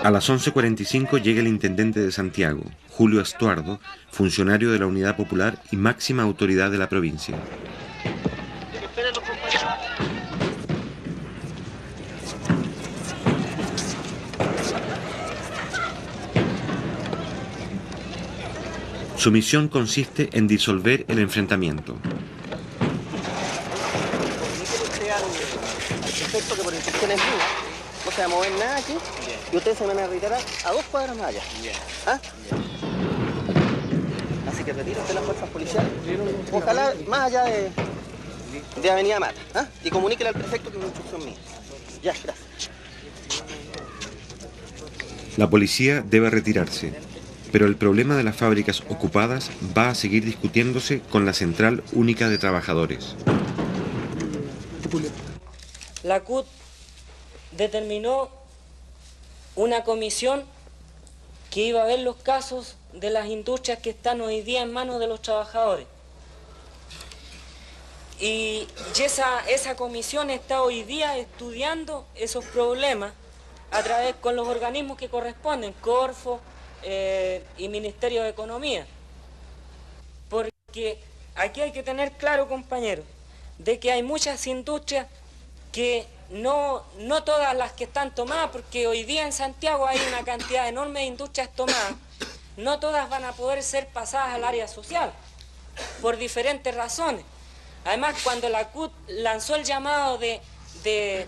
[SPEAKER 2] A las 11:45 llega el intendente de Santiago, Julio Estuardo, funcionario de la Unidad Popular y máxima autoridad de la provincia. Su misión consiste en disolver el enfrentamiento.
[SPEAKER 17] Perfecto, que por instrucciones mías no se va a mover nada aquí y ustedes se van a retirar a 2 cuadras más allá. ¿Ah? Así que retire usted las fuerzas policiales. Ojalá más allá de Avenida Mata. ¿Ah? Y comuníquele al prefecto que es una instrucción mía. Ya, gracias.
[SPEAKER 2] La policía debe retirarse, pero el problema de las fábricas ocupadas va a seguir discutiéndose con la Central Única de Trabajadores.
[SPEAKER 1] La CUT determinó una comisión que iba a ver los casos de las industrias que están hoy día en manos de los trabajadores. Y esa comisión está hoy día estudiando esos problemas a través con los organismos que corresponden, Corfo y Ministerio de Economía. Porque aquí hay que tener claro, compañeros, de que hay muchas industrias que no todas las que están tomadas, porque hoy día en Santiago hay una cantidad enorme de industrias tomadas, no todas van a poder ser pasadas al área social, por diferentes razones. Además, cuando la CUT lanzó el llamado de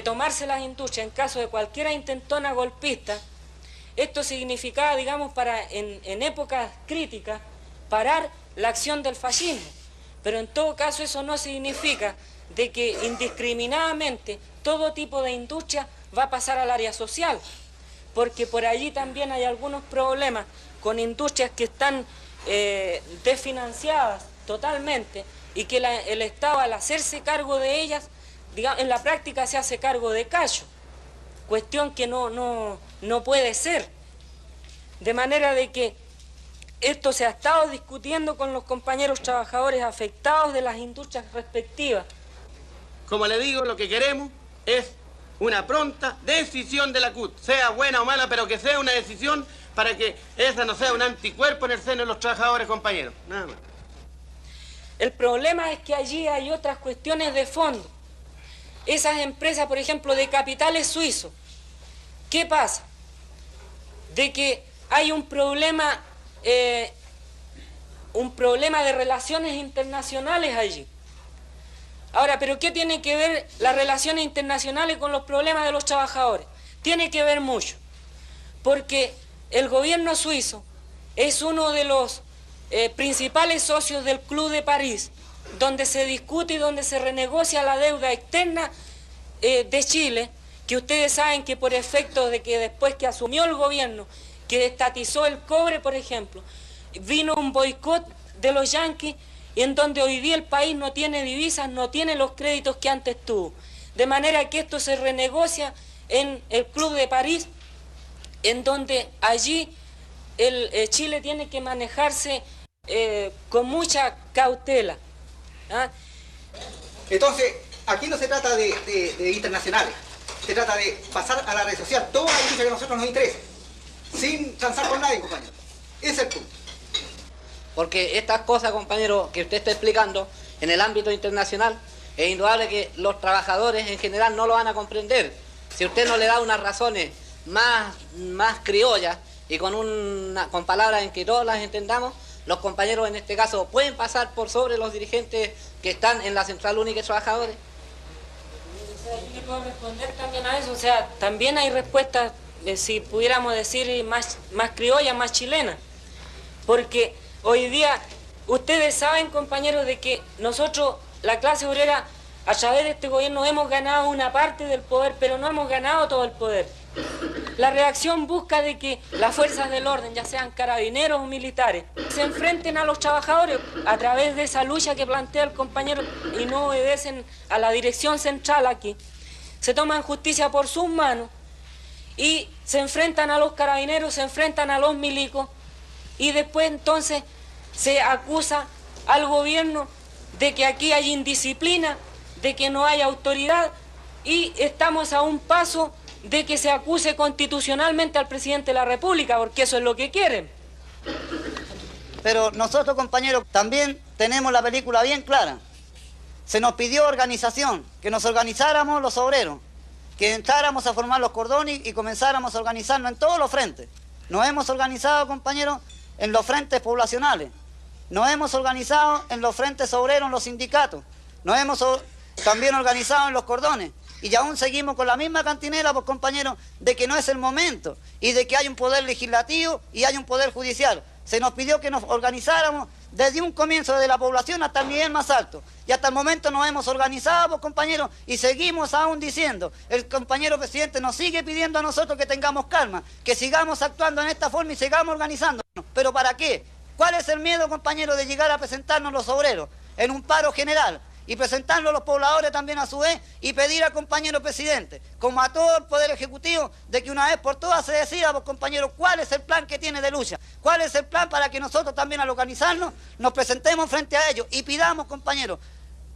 [SPEAKER 1] tomarse las industrias en caso de cualquier intentona golpista, esto significaba, digamos, en épocas críticas, parar la acción del fascismo. Pero en todo caso eso no significa de que indiscriminadamente todo tipo de industria va a pasar al área social, porque por allí también hay algunos problemas con industrias que están desfinanciadas totalmente y que el Estado, al hacerse cargo de ellas, digamos, en la práctica se hace cargo de callo, cuestión que no puede ser. De manera de que esto se ha estado discutiendo con los compañeros trabajadores afectados de las industrias respectivas.
[SPEAKER 17] Como le digo, lo que queremos es una pronta decisión de la CUT, sea buena o mala, pero que sea una decisión para que esa no sea un anticuerpo en el seno de los trabajadores, compañeros. Nada más.
[SPEAKER 1] El problema es que allí hay otras cuestiones de fondo. Esas empresas, por ejemplo, de capitales suizos, ¿qué pasa? De que hay un problema de relaciones internacionales allí. Ahora, ¿pero qué tiene que ver las relaciones internacionales con los problemas de los trabajadores? Tiene que ver mucho, porque el gobierno suizo es uno de los principales socios del Club de París, donde se discute y donde se renegocia la deuda externa de Chile, que ustedes saben que por efecto de que después que asumió el gobierno, que estatizó el cobre, por ejemplo, vino un boicot de los yanquis, en donde hoy día el país no tiene divisas, no tiene los créditos que antes tuvo. De manera que esto se renegocia en el Club de París, en donde allí Chile tiene que manejarse con mucha cautela. ¿Ah?
[SPEAKER 7] Entonces, aquí no se trata de internacionales, se trata de pasar a la red social toda la industria que a nosotros nos interesa, sin transar con nadie, compañero. Ese es el punto.
[SPEAKER 17] Porque estas cosas, compañero, que usted está explicando en el ámbito internacional, es indudable que los trabajadores en general no lo van a comprender. Si usted no le da unas razones más criollas y con palabras en que todos las entendamos, los compañeros en este caso pueden pasar por sobre los dirigentes que están en la Central Única de Trabajadores.
[SPEAKER 1] Yo le puedo responder también a eso, o sea, también hay respuestas, si pudiéramos decir, más criollas, más chilenas, porque hoy día, ustedes saben, compañeros, de que nosotros, la clase obrera, a través de este gobierno hemos ganado una parte del poder, pero no hemos ganado todo el poder. La reacción busca de que las fuerzas del orden, ya sean carabineros o militares, se enfrenten a los trabajadores a través de esa lucha que plantea el compañero y no obedecen a la dirección central aquí. Se toman justicia por sus manos y se enfrentan a los carabineros, se enfrentan a los milicos y después entonces se acusa al gobierno de que aquí hay indisciplina, de que no hay autoridad y estamos a un paso de que se acuse constitucionalmente al presidente de la República, porque eso es lo que quieren.
[SPEAKER 9] Pero nosotros, compañeros, también tenemos la película bien clara. Se nos pidió organización, que nos organizáramos los obreros, que entráramos a formar los cordones y comenzáramos a organizarnos en todos los frentes. Nos hemos organizado, compañeros, en los frentes poblacionales. Nos hemos organizado en los frentes obreros, en los sindicatos. Nos hemos también organizado en los cordones. Y aún seguimos con la misma cantinela, pues, compañeros, de que no es el momento y de que hay un poder legislativo y hay un poder judicial. Se nos pidió que nos organizáramos desde un comienzo, desde la población hasta el nivel más alto. Y hasta el momento nos hemos organizado, pues, compañeros, y seguimos aún diciendo, el compañero presidente nos sigue pidiendo a nosotros que tengamos calma, que sigamos actuando en esta forma y sigamos organizándonos. ¿Pero para qué? ¿Cuál es el miedo, compañeros, de llegar a presentarnos los obreros en un paro general? Y presentarlo a los pobladores también a su vez y pedir al compañero presidente, como a todo el Poder Ejecutivo, de que una vez por todas se decida, pues, compañeros, cuál es el plan que tiene de lucha, cuál es el plan para que nosotros también al organizarnos nos presentemos frente a ellos y pidamos, compañeros,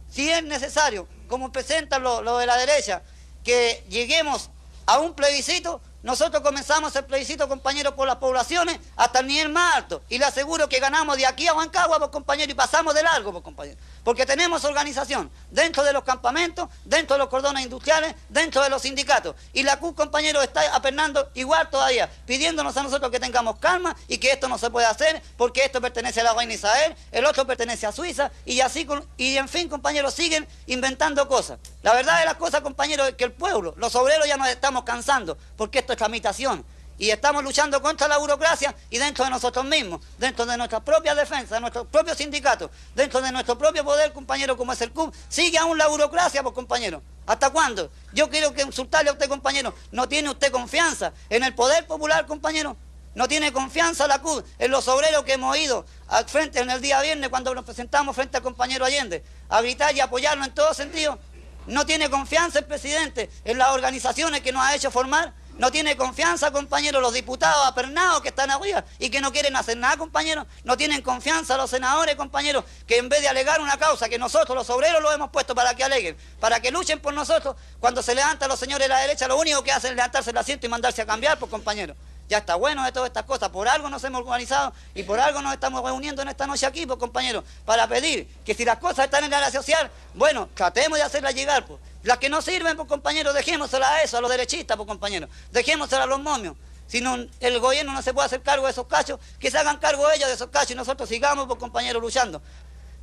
[SPEAKER 9] si es necesario, como presentan lo de la derecha, que lleguemos a un plebiscito. Nosotros comenzamos el plebiscito, compañeros, por las poblaciones hasta el nivel más alto. Y le aseguro que ganamos de aquí a Huancagua, pues, compañeros, y pasamos de largo, pues, compañeros. Porque tenemos organización dentro de los campamentos, dentro de los cordones industriales, dentro de los sindicatos. Y la CUT, compañeros, está apernando igual todavía, pidiéndonos a nosotros que tengamos calma y que esto no se puede hacer porque esto pertenece a la reina Isabel, el otro pertenece a Suiza y así, y en fin, compañeros, siguen inventando cosas. La verdad de las cosas, compañeros, es que el pueblo, los obreros ya nos estamos cansando porque esto es tramitación. Y estamos luchando contra la burocracia y dentro de nosotros mismos, dentro de nuestra propia defensa, de nuestros propios sindicatos, dentro de nuestro propio poder, compañero, como es el CUB, sigue aún la burocracia, pues, compañero. ¿Hasta cuándo? Yo quiero que insultarle a usted, compañero. ¿No tiene usted confianza en el poder popular, compañero? ¿No tiene confianza la CUB en los obreros que hemos ido al frente en el día viernes cuando nos presentamos frente al compañero Allende a gritar y apoyarlo en todo sentido? ¿No tiene confianza el presidente en las organizaciones que nos ha hecho formar? ¿No tiene confianza, compañeros, los diputados apernados que están arriba y que no quieren hacer nada, compañeros? ¿No tienen confianza los senadores, compañeros, que en vez de alegar una causa que nosotros, los obreros, los hemos puesto para que aleguen, para que luchen por nosotros, cuando se levantan los señores de la derecha, lo único que hacen es levantarse el asiento y mandarse a cambiar, pues, compañeros? Ya está bueno de todas estas cosas, por algo nos hemos organizado y por algo nos estamos reuniendo en esta noche aquí, pues, compañeros, para pedir que si las cosas están en la área social, bueno, tratemos de hacerlas llegar, pues. Las que no sirven, pues, compañeros, dejémoselas a eso, a los derechistas, pues, compañeros, dejémoselas a los momios. Si no, el gobierno no se puede hacer cargo de esos cachos, que se hagan cargo ellos de esos cachos y nosotros sigamos, pues, compañeros, luchando.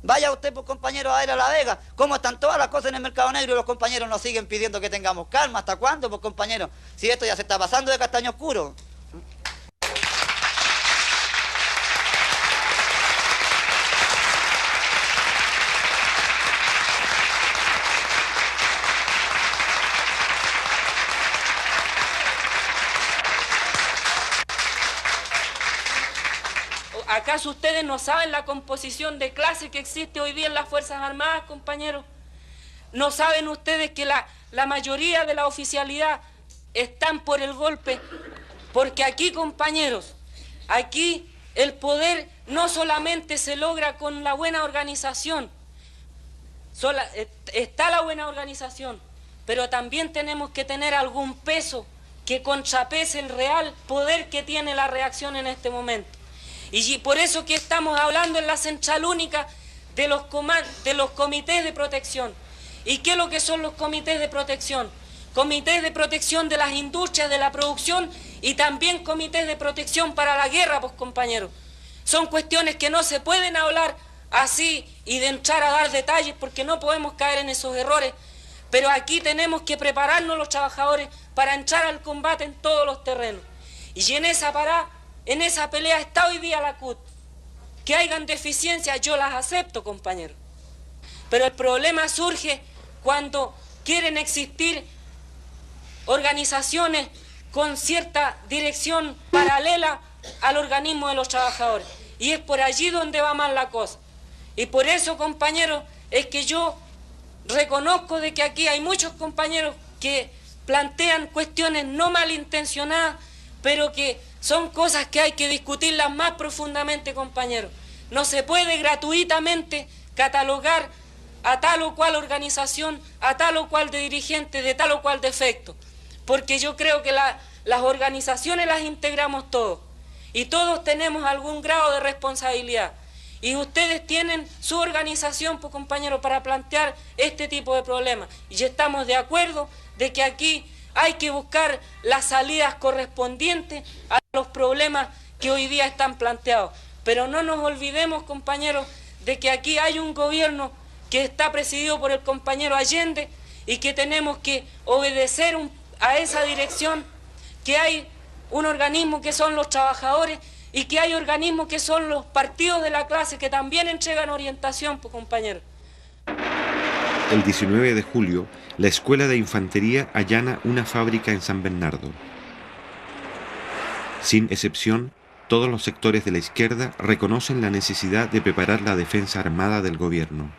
[SPEAKER 9] Vaya usted, pues, compañero, a ir a La Vega, cómo están todas las cosas en el mercado negro y los compañeros nos siguen pidiendo que tengamos calma. ¿Hasta cuándo, pues, compañeros? Si esto ya se está pasando de castaño oscuro.
[SPEAKER 1] ¿Acaso ustedes no saben la composición de clase que existe hoy día en las Fuerzas Armadas, compañeros? ¿No saben ustedes que la mayoría de la oficialidad están por el golpe? Porque aquí, compañeros, aquí el poder no solamente se logra con la buena organización, está la buena organización, pero también tenemos que tener algún peso que contrapese el real poder que tiene la reacción en este momento. Y por eso que estamos hablando en la Central Única de los comités de protección. ¿Y qué es lo que son los comités de protección? Comités de protección de las industrias, de la producción, y también comités de protección para la guerra, pues compañeros. Son cuestiones que no se pueden hablar así y de entrar a dar detalles, porque no podemos caer en esos errores. Pero aquí tenemos que prepararnos los trabajadores para entrar al combate en todos los terrenos. Y en esa pelea está hoy día la CUT. Que hayan deficiencias, yo las acepto, compañeros. Pero el problema surge cuando quieren existir organizaciones con cierta dirección paralela al organismo de los trabajadores. Y es por allí donde va mal la cosa. Y por eso, compañeros, es que yo reconozco de que aquí hay muchos compañeros que plantean cuestiones no malintencionadas, pero que son cosas que hay que discutirlas más profundamente, compañeros. No se puede gratuitamente catalogar a tal o cual organización, a tal o cual de dirigente, de tal o cual defecto, porque yo creo que las organizaciones las integramos todos y todos tenemos algún grado de responsabilidad. Y ustedes tienen su organización, pues, compañeros, para plantear este tipo de problemas. Y estamos de acuerdo de que aquí hay que buscar las salidas correspondientes a los problemas que hoy día están planteados. Pero no nos olvidemos, compañeros, de que aquí hay un gobierno que está presidido por el compañero Allende y que tenemos que obedecer a esa dirección, que hay un organismo que son los trabajadores y que hay organismos que son los partidos de la clase que también entregan orientación, pues, compañeros.
[SPEAKER 2] El 19 de julio, la Escuela de Infantería allana una fábrica en San Bernardo. Sin excepción, todos los sectores de la izquierda reconocen la necesidad de preparar la defensa armada del gobierno,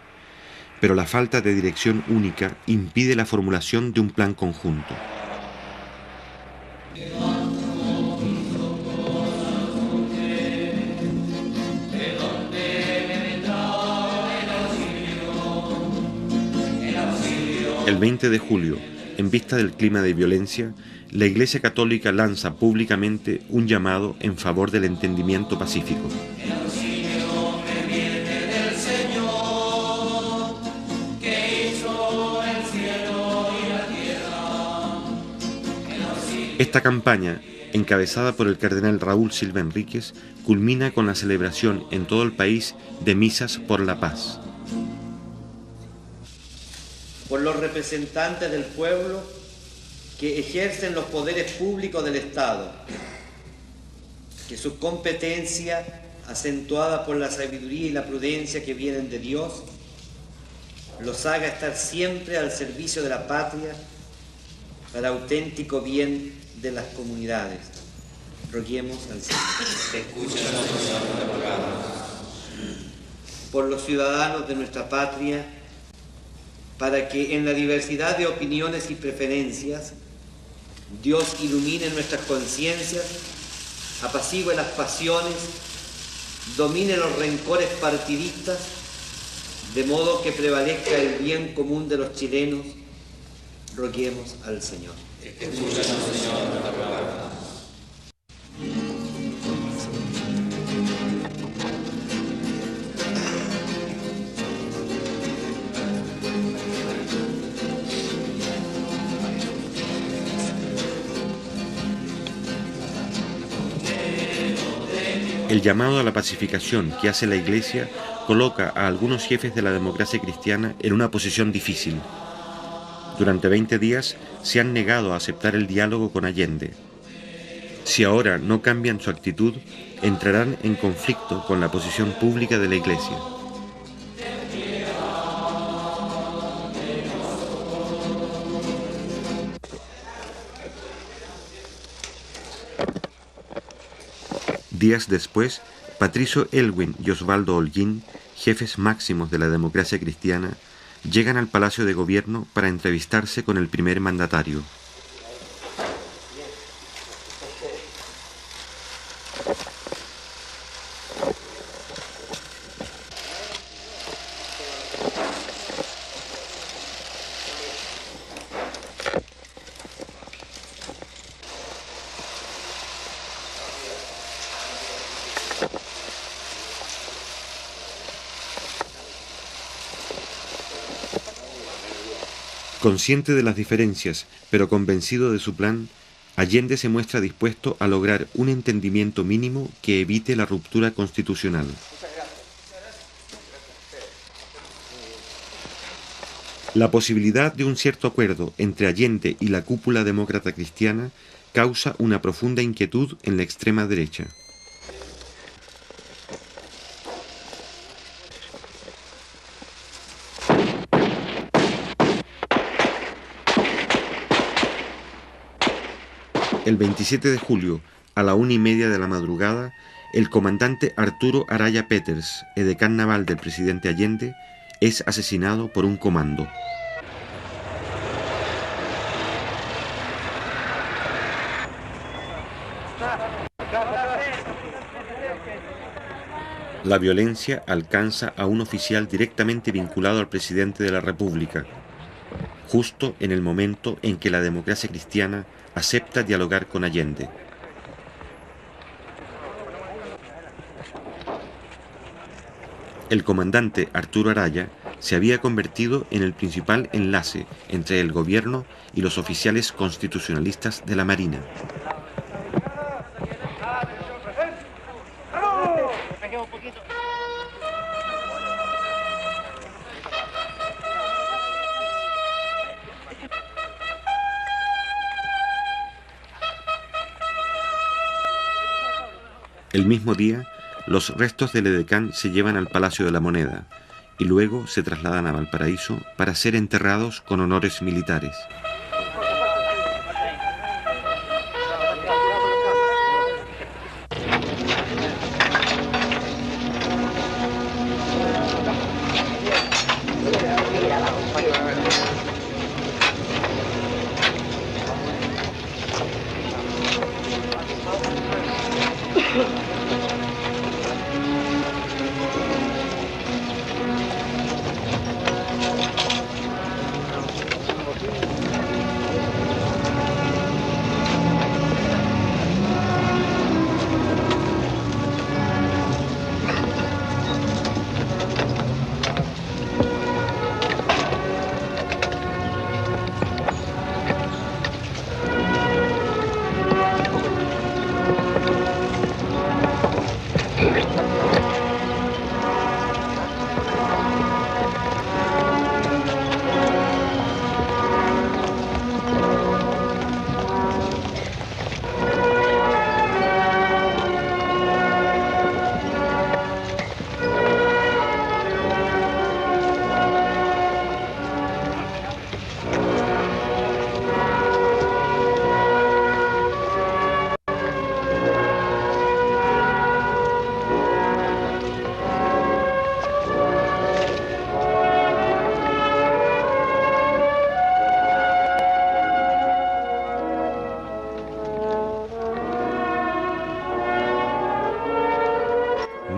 [SPEAKER 2] pero la falta de dirección única impide la formulación de un plan conjunto. El 20 de julio, en vista del clima de violencia, la Iglesia Católica lanza públicamente un llamado en favor del entendimiento pacífico. Esta campaña, encabezada por el cardenal Raúl Silva Enríquez, culmina con la celebración en todo el país de misas por la paz.
[SPEAKER 3] Por los representantes del pueblo que ejercen los poderes públicos del Estado, que su competencia, acentuada por la sabiduría y la prudencia que vienen de Dios, los haga estar siempre al servicio de la patria para auténtico bien de las comunidades. Roguemos al Señor. Por los ciudadanos de nuestra patria, para que en la diversidad de opiniones y preferencias Dios ilumine nuestras conciencias, apacigüe las pasiones, domine los rencores partidistas, de modo que prevalezca el bien común de los chilenos. Roguemos al Señor. Escúchanos, Señor, nuestra palabra.
[SPEAKER 2] El llamado a la pacificación que hace la Iglesia coloca a algunos jefes de la democracia cristiana en una posición difícil. Durante 20 días se han negado a aceptar el diálogo con Allende. Si ahora no cambian su actitud, entrarán en conflicto con la posición pública de la Iglesia. Días después, Patricio Elwin y Osvaldo Holguín, jefes máximos de la democracia cristiana, llegan al Palacio de Gobierno para entrevistarse con el primer mandatario. Consciente de las diferencias, pero convencido de su plan, Allende se muestra dispuesto a lograr un entendimiento mínimo que evite la ruptura constitucional. La posibilidad de un cierto acuerdo entre Allende y la cúpula demócrata cristiana causa una profunda inquietud en la extrema derecha. El 27 de julio, a la 1:30 de la madrugada, el comandante Arturo Araya Peters, edecán naval del presidente Allende, es asesinado por un comando. La violencia alcanza a un oficial directamente vinculado al presidente de la República, justo en el momento en que la democracia cristiana acepta dialogar con Allende. El comandante Arturo Araya se había convertido en el principal enlace entre el gobierno y los oficiales constitucionalistas de la Marina. El mismo día, los restos del edecán se llevan al Palacio de la Moneda y luego se trasladan a Valparaíso para ser enterrados con honores militares.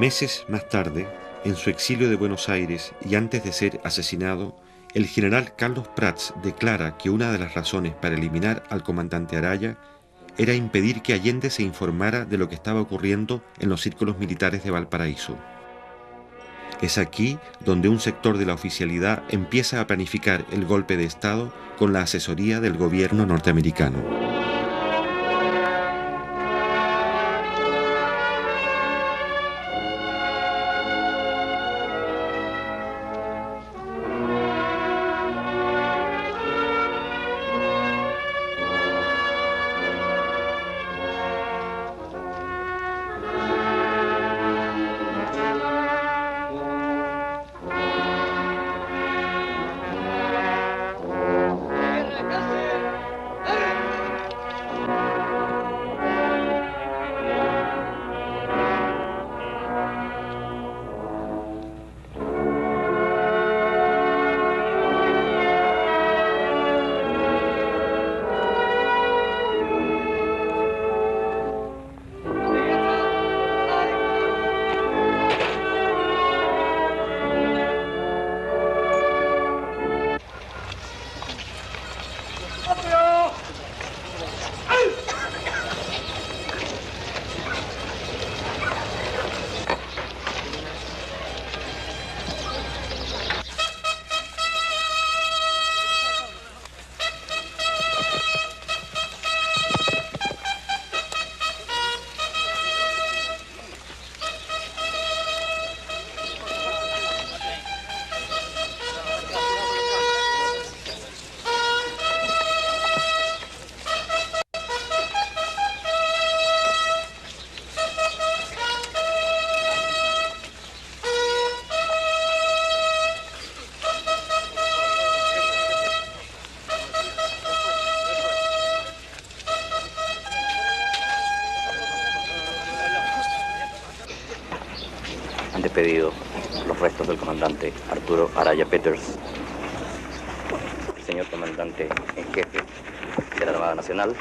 [SPEAKER 2] Meses más tarde, en su exilio de Buenos Aires y antes de ser asesinado, el general Carlos Prats declara que una de las razones para eliminar al comandante Araya era impedir que Allende se informara de lo que estaba ocurriendo en los círculos militares de Valparaíso. Es aquí donde un sector de la oficialidad empieza a planificar el golpe de Estado con la asesoría del gobierno norteamericano.
[SPEAKER 17] despedido los restos del comandante Arturo Araya Peters, el señor comandante en jefe de la Armada Nacional,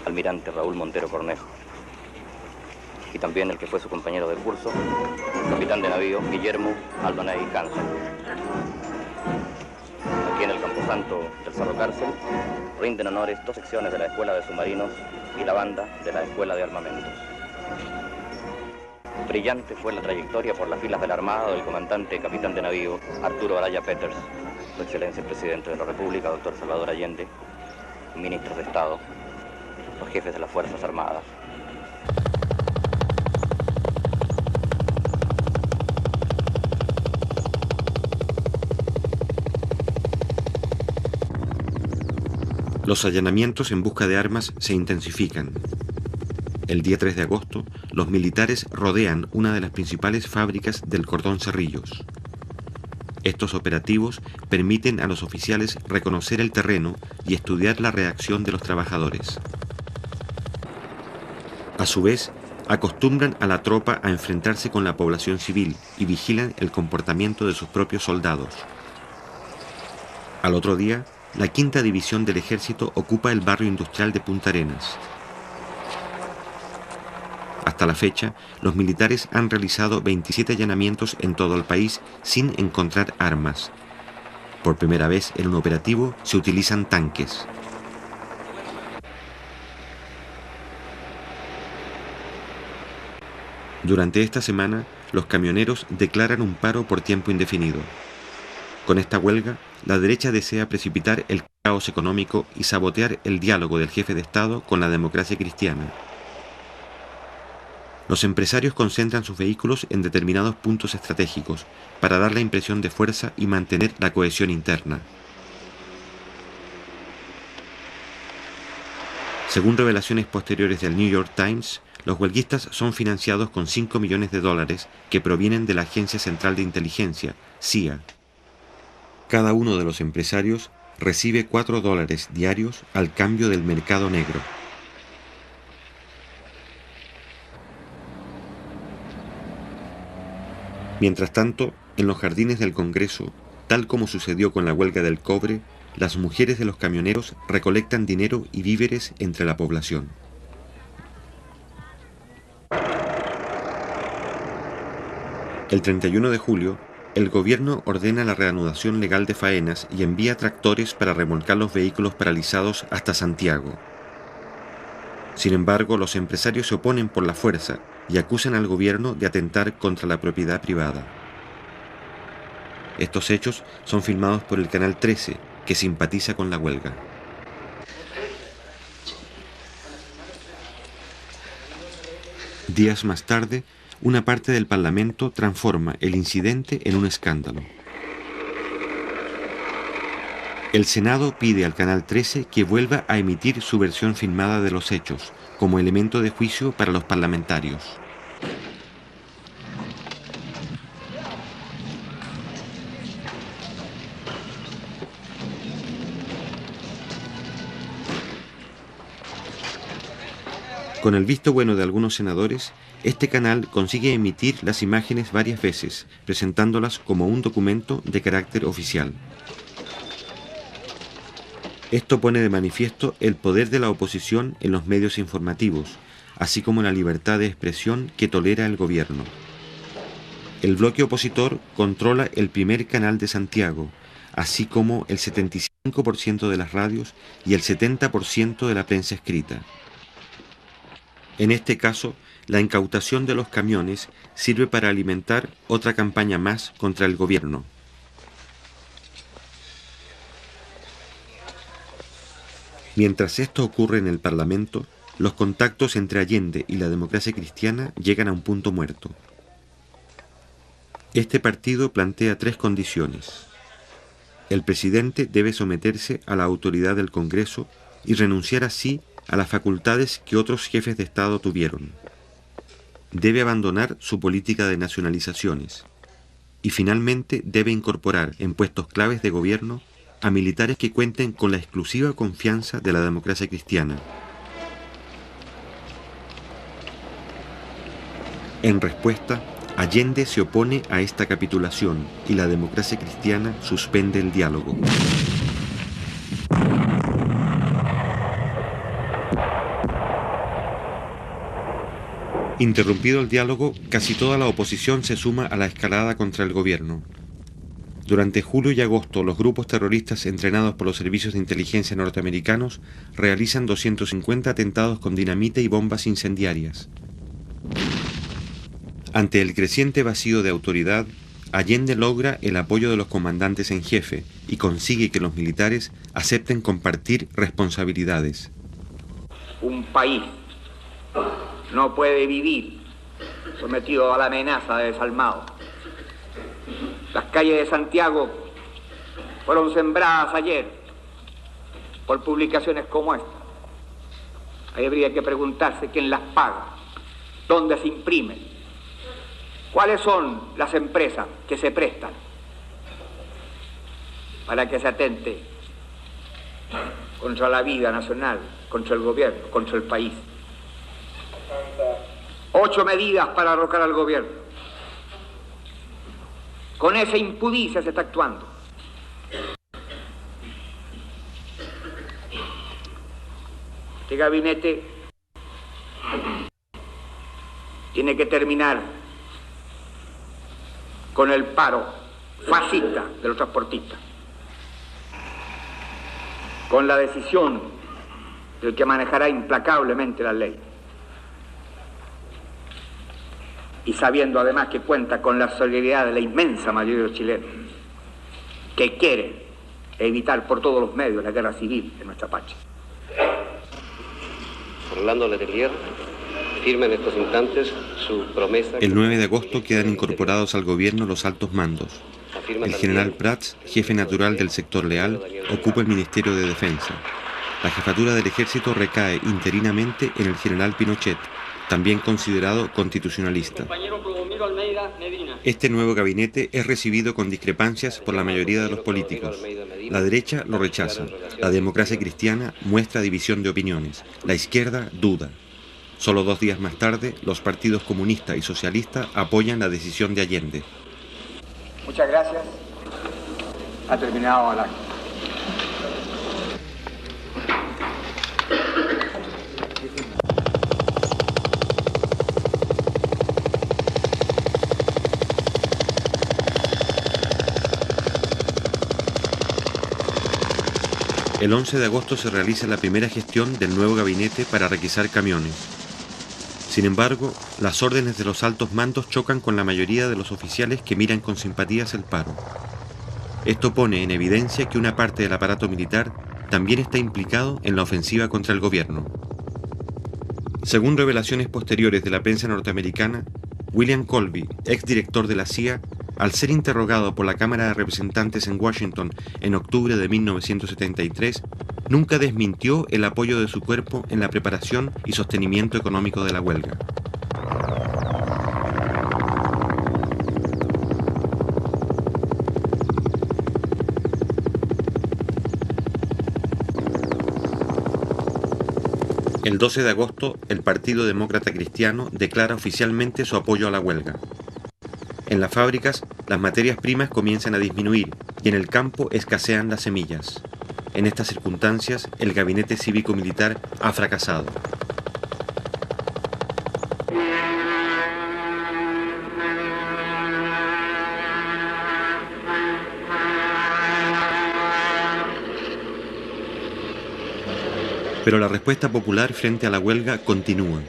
[SPEAKER 17] almirante Raúl Montero Cornejo, y también el que fue su compañero de curso, capitán de navío Guillermo Albonay Hanson. Aquí en el Camposanto del Cerro Cárcel rinden honores 2 secciones de la Escuela de Submarinos y la banda de la Escuela de Armamentos. Brillante fue la trayectoria por las filas de la Armada del comandante capitán de navío Arturo Araya Peters, su excelencia el presidente de la República, doctor Salvador Allende, ministros de Estado, los jefes de las Fuerzas Armadas.
[SPEAKER 2] Los allanamientos en busca de armas se intensifican. El día 3 de agosto, los militares rodean una de las principales fábricas del Cordón Cerrillos. Estos operativos permiten a los oficiales reconocer el terreno y estudiar la reacción de los trabajadores. A su vez, acostumbran a la tropa a enfrentarse con la población civil y vigilan el comportamiento de sus propios soldados. Al otro día, la 5ª División del Ejército ocupa el barrio industrial de Punta Arenas. Hasta la fecha, los militares han realizado 27 allanamientos en todo el país sin encontrar armas. Por primera vez en un operativo se utilizan tanques. Durante esta semana, los camioneros declaran un paro por tiempo indefinido. Con esta huelga, la derecha desea precipitar el caos económico y sabotear el diálogo del jefe de Estado con la democracia cristiana. Los empresarios concentran sus vehículos en determinados puntos estratégicos para dar la impresión de fuerza y mantener la cohesión interna. Según revelaciones posteriores del New York Times, los huelguistas son financiados con $5 millones que provienen de la Agencia Central de Inteligencia, CIA. Cada uno de los empresarios recibe $4 diarios al cambio del mercado negro. Mientras tanto, en los jardines del Congreso, tal como sucedió con la huelga del cobre, las mujeres de los camioneros recolectan dinero y víveres entre la población. El 31 de julio, el gobierno ordena la reanudación legal de faenas y envía tractores para remolcar los vehículos paralizados hasta Santiago. Sin embargo, los empresarios se oponen por la fuerza y acusan al gobierno de atentar contra la propiedad privada. Estos hechos son filmados por el Canal 13, que simpatiza con la huelga. Días más tarde, una parte del Parlamento transforma el incidente en un escándalo. El Senado pide al Canal 13 que vuelva a emitir su versión filmada de los hechos, como elemento de juicio para los parlamentarios. Con el visto bueno de algunos senadores, este canal consigue emitir las imágenes varias veces, presentándolas como un documento de carácter oficial. Esto pone de manifiesto el poder de la oposición en los medios informativos, así como la libertad de expresión que tolera el gobierno. El bloque opositor controla el primer canal de Santiago, así como el 75% de las radios y el 70% de la prensa escrita. En este caso, la incautación de los camiones sirve para alimentar otra campaña más contra el gobierno. Mientras esto ocurre en el Parlamento, los contactos entre Allende y la democracia cristiana llegan a un punto muerto. Este partido plantea 3 condiciones. El presidente debe someterse a la autoridad del Congreso y renunciar así a las facultades que otros jefes de Estado tuvieron. Debe abandonar su política de nacionalizaciones. Y finalmente debe incorporar en puestos claves de gobierno a militares que cuenten con la exclusiva confianza de la democracia cristiana. En respuesta, Allende se opone a esta capitulación y la democracia cristiana suspende el diálogo. Interrumpido el diálogo, casi toda la oposición se suma a la escalada contra el gobierno. Durante julio y agosto, los grupos terroristas entrenados por los servicios de inteligencia norteamericanos realizan 250 atentados con dinamita y bombas incendiarias. Ante el creciente vacío de autoridad, Allende logra el apoyo de los comandantes en jefe y consigue que los militares acepten compartir responsabilidades.
[SPEAKER 15] Un país no puede vivir sometido a la amenaza de desalmado. Las calles de Santiago fueron sembradas ayer por publicaciones como esta. Ahí habría que preguntarse quién las paga, dónde se imprimen, cuáles son las empresas que se prestan para que se atente contra la vida nacional, contra el gobierno, contra el país. 8 medidas para arrocar al gobierno. Con esa impudicia se está actuando. Este gabinete tiene que terminar con el paro fascista de los transportistas, con la decisión del que manejará implacablemente la ley, y sabiendo además que cuenta con la solidaridad de la inmensa mayoría de los chilenos que quieren evitar por todos los medios la guerra civil en nuestra patria.
[SPEAKER 12] Orlando Letelier firma en estos instantes su promesa.
[SPEAKER 2] El 9 de agosto quedan incorporados al gobierno los altos mandos. El general Prats, jefe natural del sector leal, ocupa el Ministerio de Defensa. La jefatura del ejército recae interinamente en el general Pinochet, también considerado constitucionalista. Este nuevo gabinete es recibido con discrepancias por la mayoría de los políticos. La derecha lo rechaza, la democracia cristiana muestra división de opiniones, la izquierda duda. Solo 2 días más tarde, los partidos comunista y socialista apoyan la decisión de Allende.
[SPEAKER 15] Muchas gracias. Ha terminado el acto.
[SPEAKER 2] El 11 de agosto se realiza la primera gestión del nuevo gabinete para requisar camiones. Sin embargo, las órdenes de los altos mandos chocan con la mayoría de los oficiales que miran con simpatías el paro. Esto pone en evidencia que una parte del aparato militar también está implicado en la ofensiva contra el gobierno. Según revelaciones posteriores de la prensa norteamericana, William Colby, exdirector de la CIA, al ser interrogado por la Cámara de Representantes en Washington en octubre de 1973, nunca desmintió el apoyo de su cuerpo en la preparación y sostenimiento económico de la huelga. El 12 de agosto, el Partido Demócrata Cristiano declara oficialmente su apoyo a la huelga. En las fábricas, las materias primas comienzan a disminuir y en el campo escasean las semillas. En estas circunstancias, el gabinete cívico-militar ha fracasado. Pero la respuesta popular frente a la huelga continúa.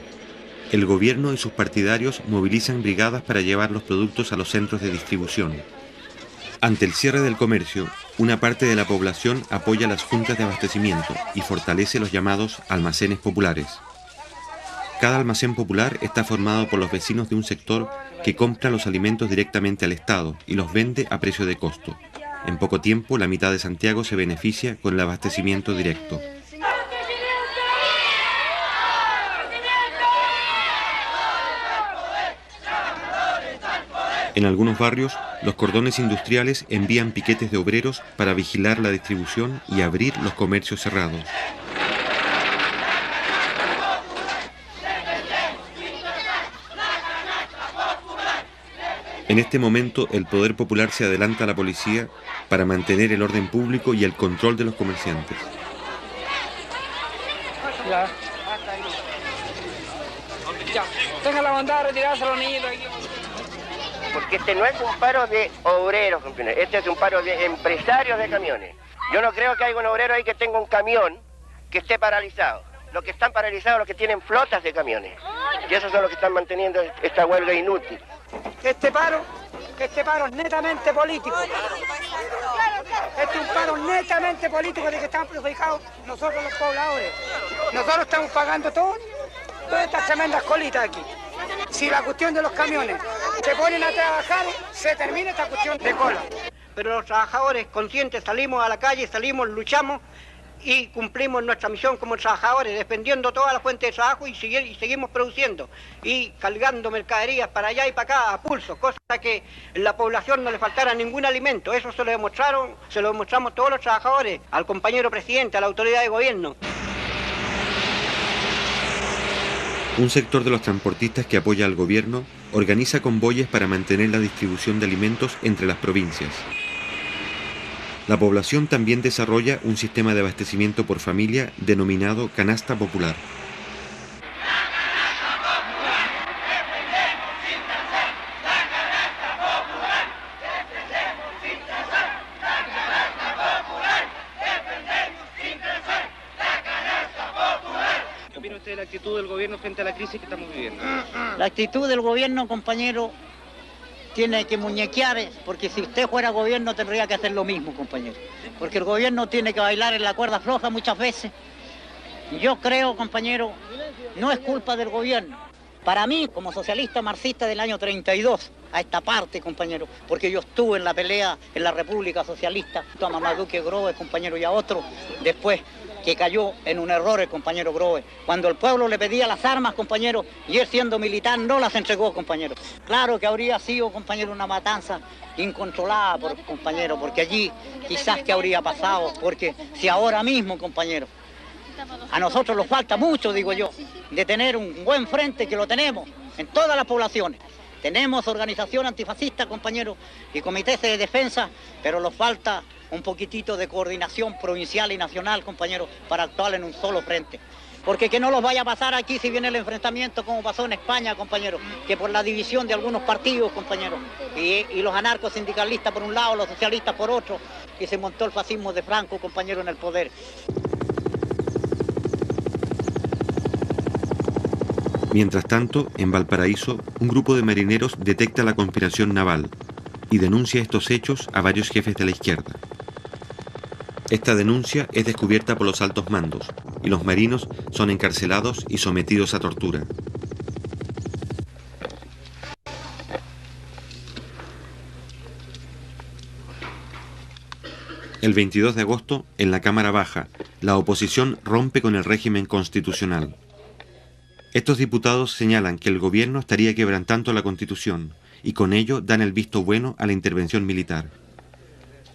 [SPEAKER 2] El gobierno y sus partidarios movilizan brigadas para llevar los productos a los centros de distribución. Ante el cierre del comercio, una parte de la población apoya las juntas de abastecimiento y fortalece los llamados almacenes populares. Cada almacén popular está formado por los vecinos de un sector que compra los alimentos directamente al Estado y los vende a precio de costo. En poco tiempo, la mitad de Santiago se beneficia con el abastecimiento directo. En algunos barrios, los cordones industriales envían piquetes de obreros para vigilar la distribución y abrir los comercios cerrados. En este momento, el poder popular se adelanta a la policía para mantener el orden público y el control de los comerciantes.
[SPEAKER 4] Ya. Ya. Tenga la bondad de retirarse a los niños aquí.
[SPEAKER 10] Porque este no es un paro de obreros, compañeros. Este es un paro de empresarios de camiones. Yo no creo que haya un obrero ahí que tenga un camión que esté paralizado. Los que están paralizados, los que tienen flotas de camiones. Y esos son los que están manteniendo esta huelga inútil.
[SPEAKER 18] Este paro es netamente político. Este es un paro netamente político de que están perjudicados nosotros los pobladores. Nosotros estamos pagando todas estas tremendas colitas aquí. Si la cuestión de los camiones se ponen a trabajar, se termina esta cuestión de cola.
[SPEAKER 5] Pero los trabajadores conscientes salimos a la calle, salimos, luchamos y cumplimos nuestra misión como trabajadores, defendiendo toda la fuente de trabajo y seguimos produciendo y cargando mercaderías para allá y para acá a pulso, cosa que a la población no le faltara ningún alimento. Eso se lo demostramos todos los trabajadores, al compañero presidente, a la autoridad de gobierno.
[SPEAKER 2] Un sector de los transportistas que apoya al gobierno organiza convoyes para mantener la distribución de alimentos entre las provincias. La población también desarrolla un sistema de abastecimiento por familia denominado canasta popular.
[SPEAKER 12] ¿Qué opina usted de la actitud del gobierno frente a la crisis que estamos viviendo?
[SPEAKER 9] La actitud del gobierno, compañero, tiene que muñequear, porque si usted fuera gobierno tendría que hacer lo mismo, compañero. Porque el gobierno tiene que bailar en la cuerda floja muchas veces. Yo creo, compañero, no es culpa del gobierno. Para mí, como socialista marxista del año 32, a esta parte, compañero, porque yo estuve en la pelea en la República Socialista, a Marmaduke Groves, compañero, y a otro, después que cayó en un error el compañero Groves. Cuando el pueblo le pedía las armas, compañero, y él siendo militar no las entregó, compañero. Claro que habría sido, compañero, una matanza incontrolada, compañero, porque allí quizás que habría pasado, porque si ahora mismo, compañero, a nosotros nos falta mucho, digo yo, de tener un buen frente, que lo tenemos en todas las poblaciones. Tenemos organización antifascista, compañero, y comités de defensa, pero nos falta un poquitito de coordinación provincial y nacional, compañero, para actuar en un solo frente. Porque que no los vaya a pasar aquí si viene el enfrentamiento como pasó en España, compañero, que por la división de algunos partidos, compañero, y los anarcos sindicalistas por un lado, los socialistas por otro, y se montó el fascismo de Franco, compañero, en el poder.
[SPEAKER 2] Mientras tanto, en Valparaíso, un grupo de marineros detecta la conspiración naval y denuncia estos hechos a varios jefes de la izquierda. Esta denuncia es descubierta por los altos mandos y los marinos son encarcelados y sometidos a tortura. El 22 de agosto, en la Cámara Baja, la oposición rompe con el régimen constitucional. Estos diputados señalan que el gobierno estaría quebrantando la Constitución y con ello dan el visto bueno a la intervención militar.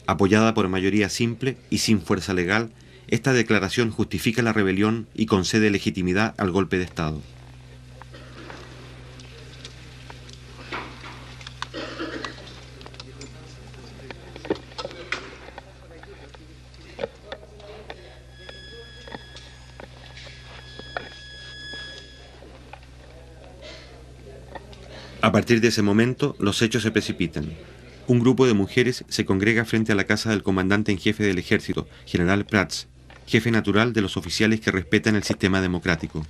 [SPEAKER 2] Apoyada por mayoría simple y sin fuerza legal, esta declaración justifica la rebelión y concede legitimidad al golpe de Estado. A partir de ese momento, los hechos se precipitan. Un grupo de mujeres se congrega frente a la casa del comandante en jefe del ejército, general Prats, jefe natural de los oficiales que respetan el sistema democrático.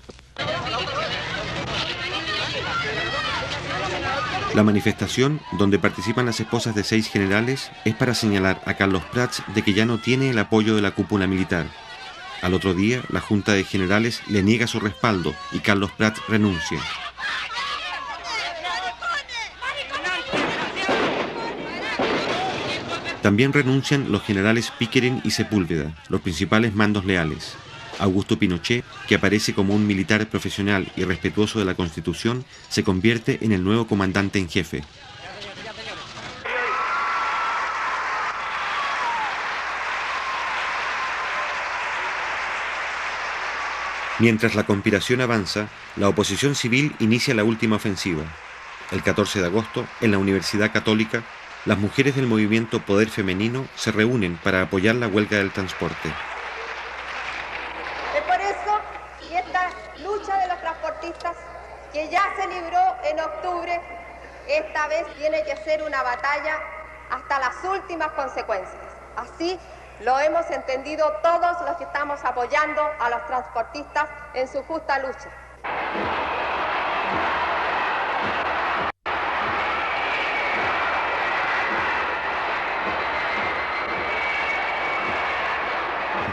[SPEAKER 2] La manifestación, donde participan las esposas de 6 generales, es para señalar a Carlos Prats de que ya no tiene el apoyo de la cúpula militar. Al otro día, la Junta de Generales le niega su respaldo y Carlos Prats renuncia. También renuncian los generales Pickering y Sepúlveda, los principales mandos leales. Augusto Pinochet, que aparece como un militar profesional y respetuoso de la Constitución, se convierte en el nuevo comandante en jefe. Mientras la conspiración avanza, la oposición civil inicia la última ofensiva. El 14 de agosto, en la Universidad Católica, las mujeres del movimiento Poder Femenino se reúnen para apoyar la huelga del transporte.
[SPEAKER 11] Es por eso que esta lucha de los transportistas, que ya se libró en octubre, esta vez tiene que ser una batalla hasta las últimas consecuencias. Así lo hemos entendido todos los que estamos apoyando a los transportistas en su justa lucha.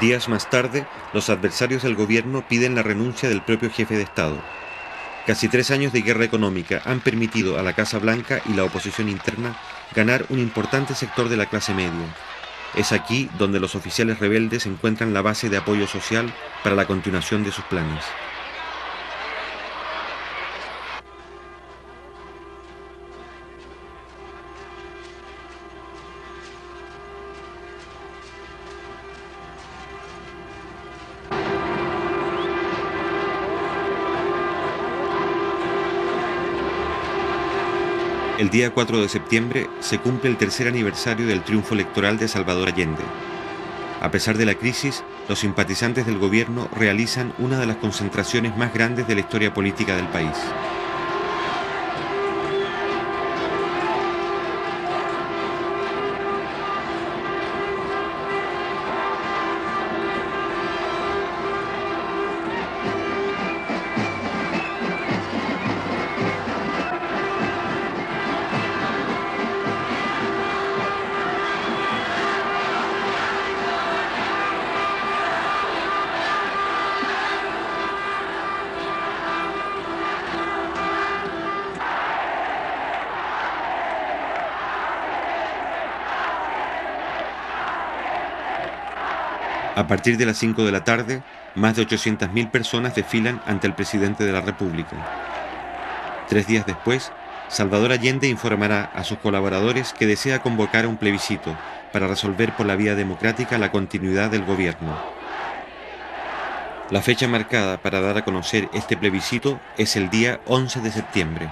[SPEAKER 2] Días más tarde, los adversarios del gobierno piden la renuncia del propio jefe de Estado. Casi 3 años de guerra económica han permitido a la Casa Blanca y la oposición interna ganar un importante sector de la clase media. Es aquí donde los oficiales rebeldes encuentran la base de apoyo social para la continuación de sus planes. El día 4 de septiembre se cumple el tercer aniversario del triunfo electoral de Salvador Allende. A pesar de la crisis, los simpatizantes del gobierno realizan una de las concentraciones más grandes de la historia política del país. A partir de las 5 de la tarde, más de 800.000 personas desfilan ante el presidente de la República. 3 días después, Salvador Allende informará a sus colaboradores que desea convocar a un plebiscito para resolver por la vía democrática la continuidad del gobierno. La fecha marcada para dar a conocer este plebiscito es el día 11 de septiembre.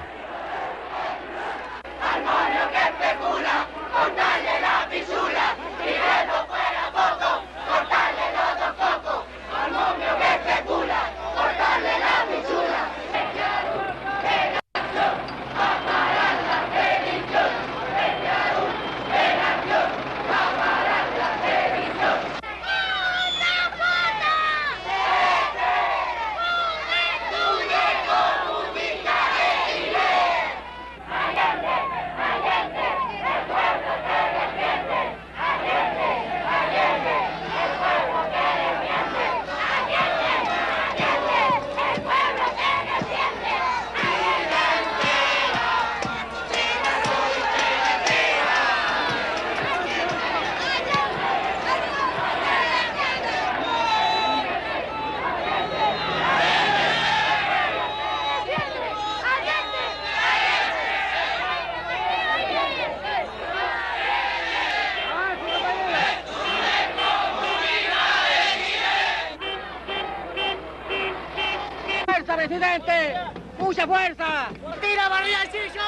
[SPEAKER 18] ¡Presidente! ¡Mucha fuerza! ¡Tira Barriga el Chillo!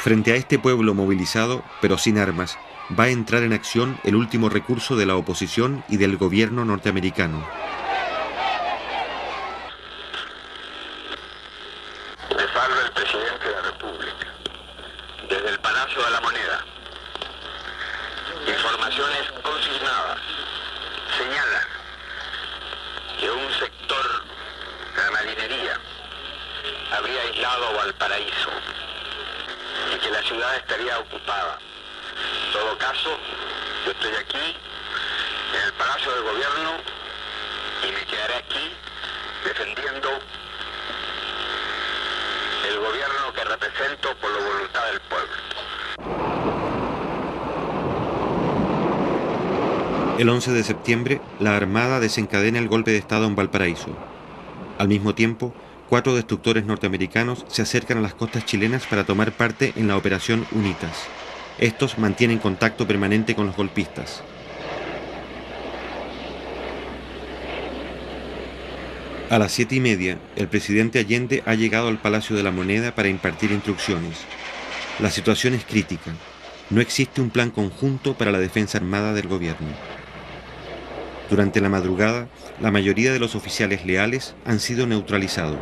[SPEAKER 2] Frente a este pueblo movilizado, pero sin armas, va a entrar en acción el último recurso de la oposición y del gobierno norteamericano.
[SPEAKER 13] Les habla el presidente de la República, desde el Palacio de la Moneda. Informaciones consignadas señalan que un sector de la marinería habría aislado Valparaíso y que la ciudad estaría ocupada. En todo caso, yo estoy aquí, en el Palacio del Gobierno, y me quedaré aquí defendiendo el gobierno que represento por la voluntad del pueblo.
[SPEAKER 2] El 11 de septiembre, la Armada desencadena el golpe de Estado en Valparaíso. Al mismo tiempo, 4 destructores norteamericanos se acercan a las costas chilenas para tomar parte en la Operación Unitas. Estos mantienen contacto permanente con los golpistas. A las 7:30, el presidente Allende ha llegado al Palacio de la Moneda para impartir instrucciones. La situación es crítica. No existe un plan conjunto para la defensa armada del gobierno. Durante la madrugada, la mayoría de los oficiales leales han sido neutralizados.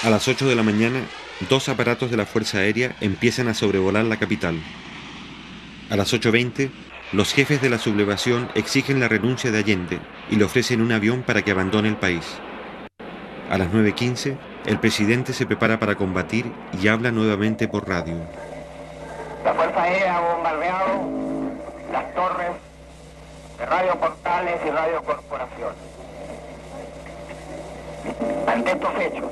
[SPEAKER 2] A las 8 de la mañana, 2 aparatos de la Fuerza Aérea empiezan a sobrevolar la capital. A las 8:20, los jefes de la sublevación exigen la renuncia de Allende y le ofrecen un avión para que abandone el país. A las 9:15, el presidente se prepara para combatir y habla nuevamente por radio.
[SPEAKER 13] La Fuerza Aérea ha bombardeado las torres de Radio Portales y Radio Corporación. Ante estos hechos,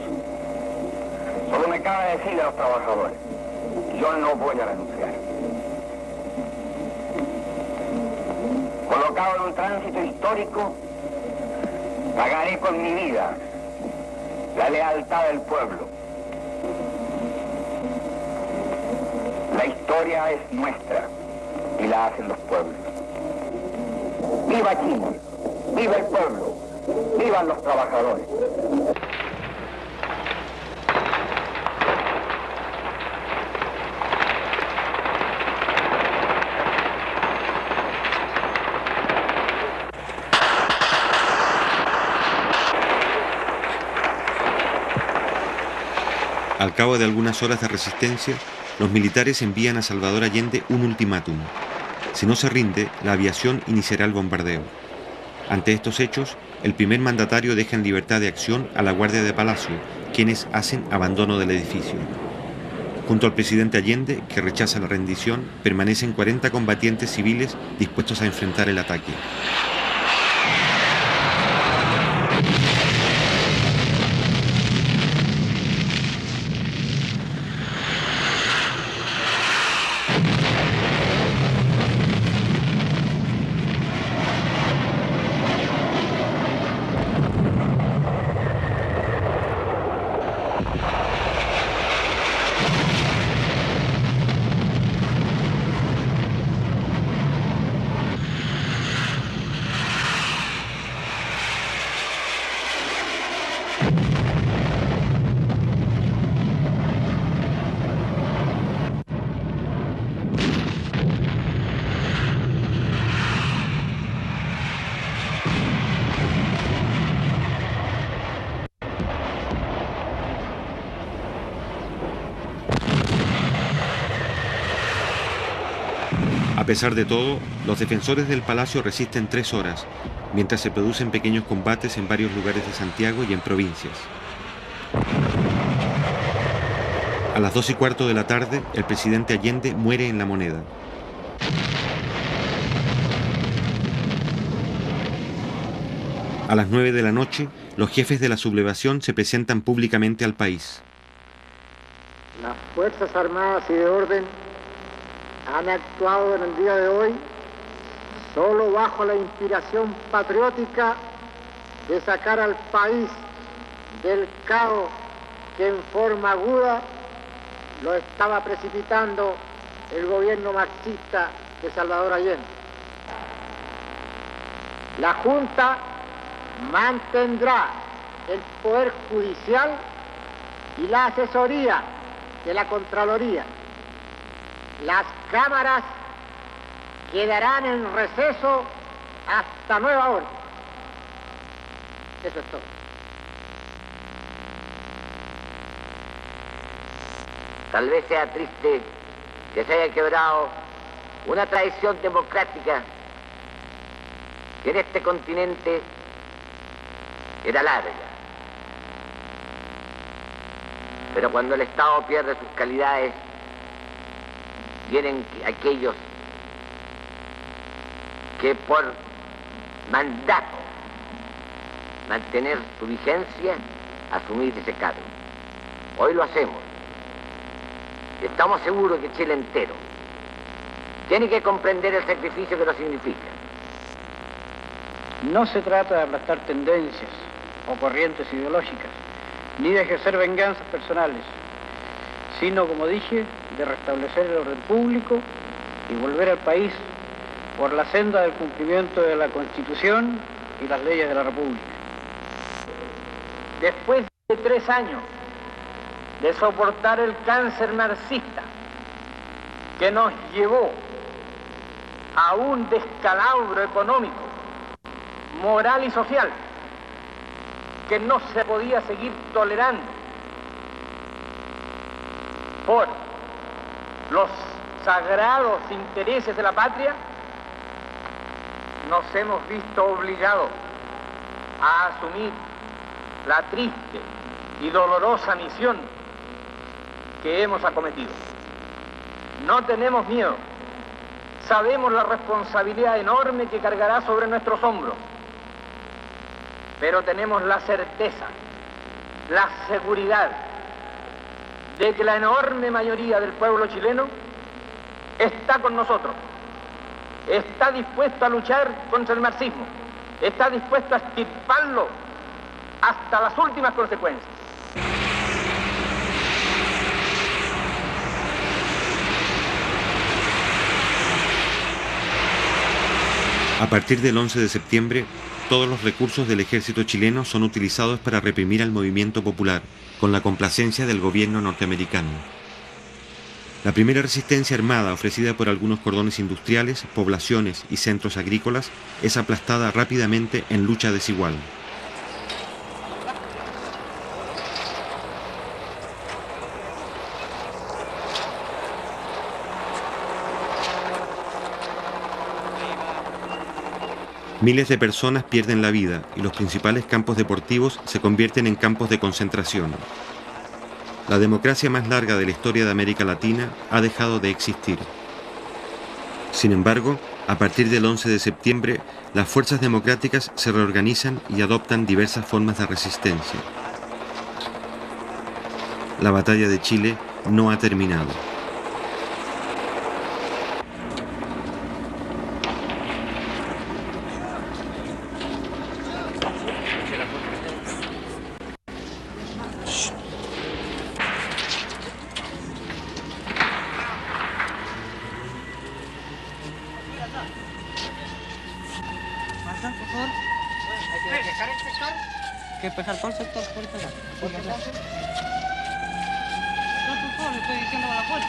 [SPEAKER 13] solo me cabe decirle a los trabajadores, yo no voy a renunciar. Colocado en un tránsito histórico, pagaré con mi vida la lealtad del pueblo. La historia es nuestra y la hacen los pueblos. ¡Viva Chile! ¡Viva el pueblo! ¡Vivan los trabajadores!
[SPEAKER 2] Al cabo de algunas horas de resistencia, los militares envían a Salvador Allende un ultimátum. Si no se rinde, la aviación iniciará el bombardeo. Ante estos hechos, el primer mandatario deja en libertad de acción a la Guardia de Palacio, quienes hacen abandono del edificio. Junto al presidente Allende, que rechaza la rendición, permanecen 40 combatientes civiles dispuestos a enfrentar el ataque. A pesar de todo, los defensores del palacio resisten 3 horas, mientras se producen pequeños combates en varios lugares de Santiago y en provincias. A las 2:15 de la tarde, el presidente Allende muere en La Moneda. A las 9 de la noche, los jefes de la sublevación se presentan públicamente al país.
[SPEAKER 14] Las Fuerzas Armadas y de Orden han actuado en el día de hoy solo bajo la inspiración patriótica de sacar al país del caos que en forma aguda lo estaba precipitando el gobierno marxista de Salvador Allende. La Junta mantendrá el poder judicial y la asesoría de la Contraloría. Las cámaras quedarán en receso hasta nueva orden. Eso es todo.
[SPEAKER 16] Tal vez sea triste que se haya quebrado una tradición democrática que en este continente era larga. Pero cuando el Estado pierde sus calidades, vienen aquellos que por mandato mantener su vigencia, asumir ese cargo. Hoy lo hacemos. Y estamos seguros que Chile entero tiene que comprender el sacrificio que nos significa.
[SPEAKER 19] No se trata de aplastar tendencias o corrientes ideológicas, ni de ejercer venganzas personales, sino, como dije, de restablecer el orden público y volver al país por la senda del cumplimiento de la Constitución y las leyes de la República.
[SPEAKER 23] Después de 3 años de soportar el cáncer marxista que nos llevó a un descalabro económico, moral y social que no se podía seguir tolerando por los sagrados intereses de la patria, nos hemos visto obligados a asumir la triste y dolorosa misión que hemos acometido. No tenemos miedo, sabemos la responsabilidad enorme que cargará sobre nuestros hombros, pero tenemos la certeza, la seguridad de que la enorme mayoría del pueblo chileno está con nosotros, está dispuesto a luchar contra el marxismo, está dispuesto a extirparlo hasta las últimas consecuencias.
[SPEAKER 2] A partir del 11 de septiembre, todos los recursos del ejército chileno son utilizados para reprimir al movimiento popular, con la complacencia del gobierno norteamericano. La primera resistencia armada ofrecida por algunos cordones industriales, poblaciones y centros agrícolas es aplastada rápidamente en lucha desigual. Miles de personas pierden la vida y los principales campos deportivos se convierten en campos de concentración. La democracia más larga de la historia de América Latina ha dejado de existir. Sin embargo, a partir del 11 de septiembre, las fuerzas democráticas se reorganizan y adoptan diversas formas de resistencia. La batalla de Chile no ha terminado.
[SPEAKER 8] ¿Qué pesar por sector? Por favor, le estoy diciendo a la puerta.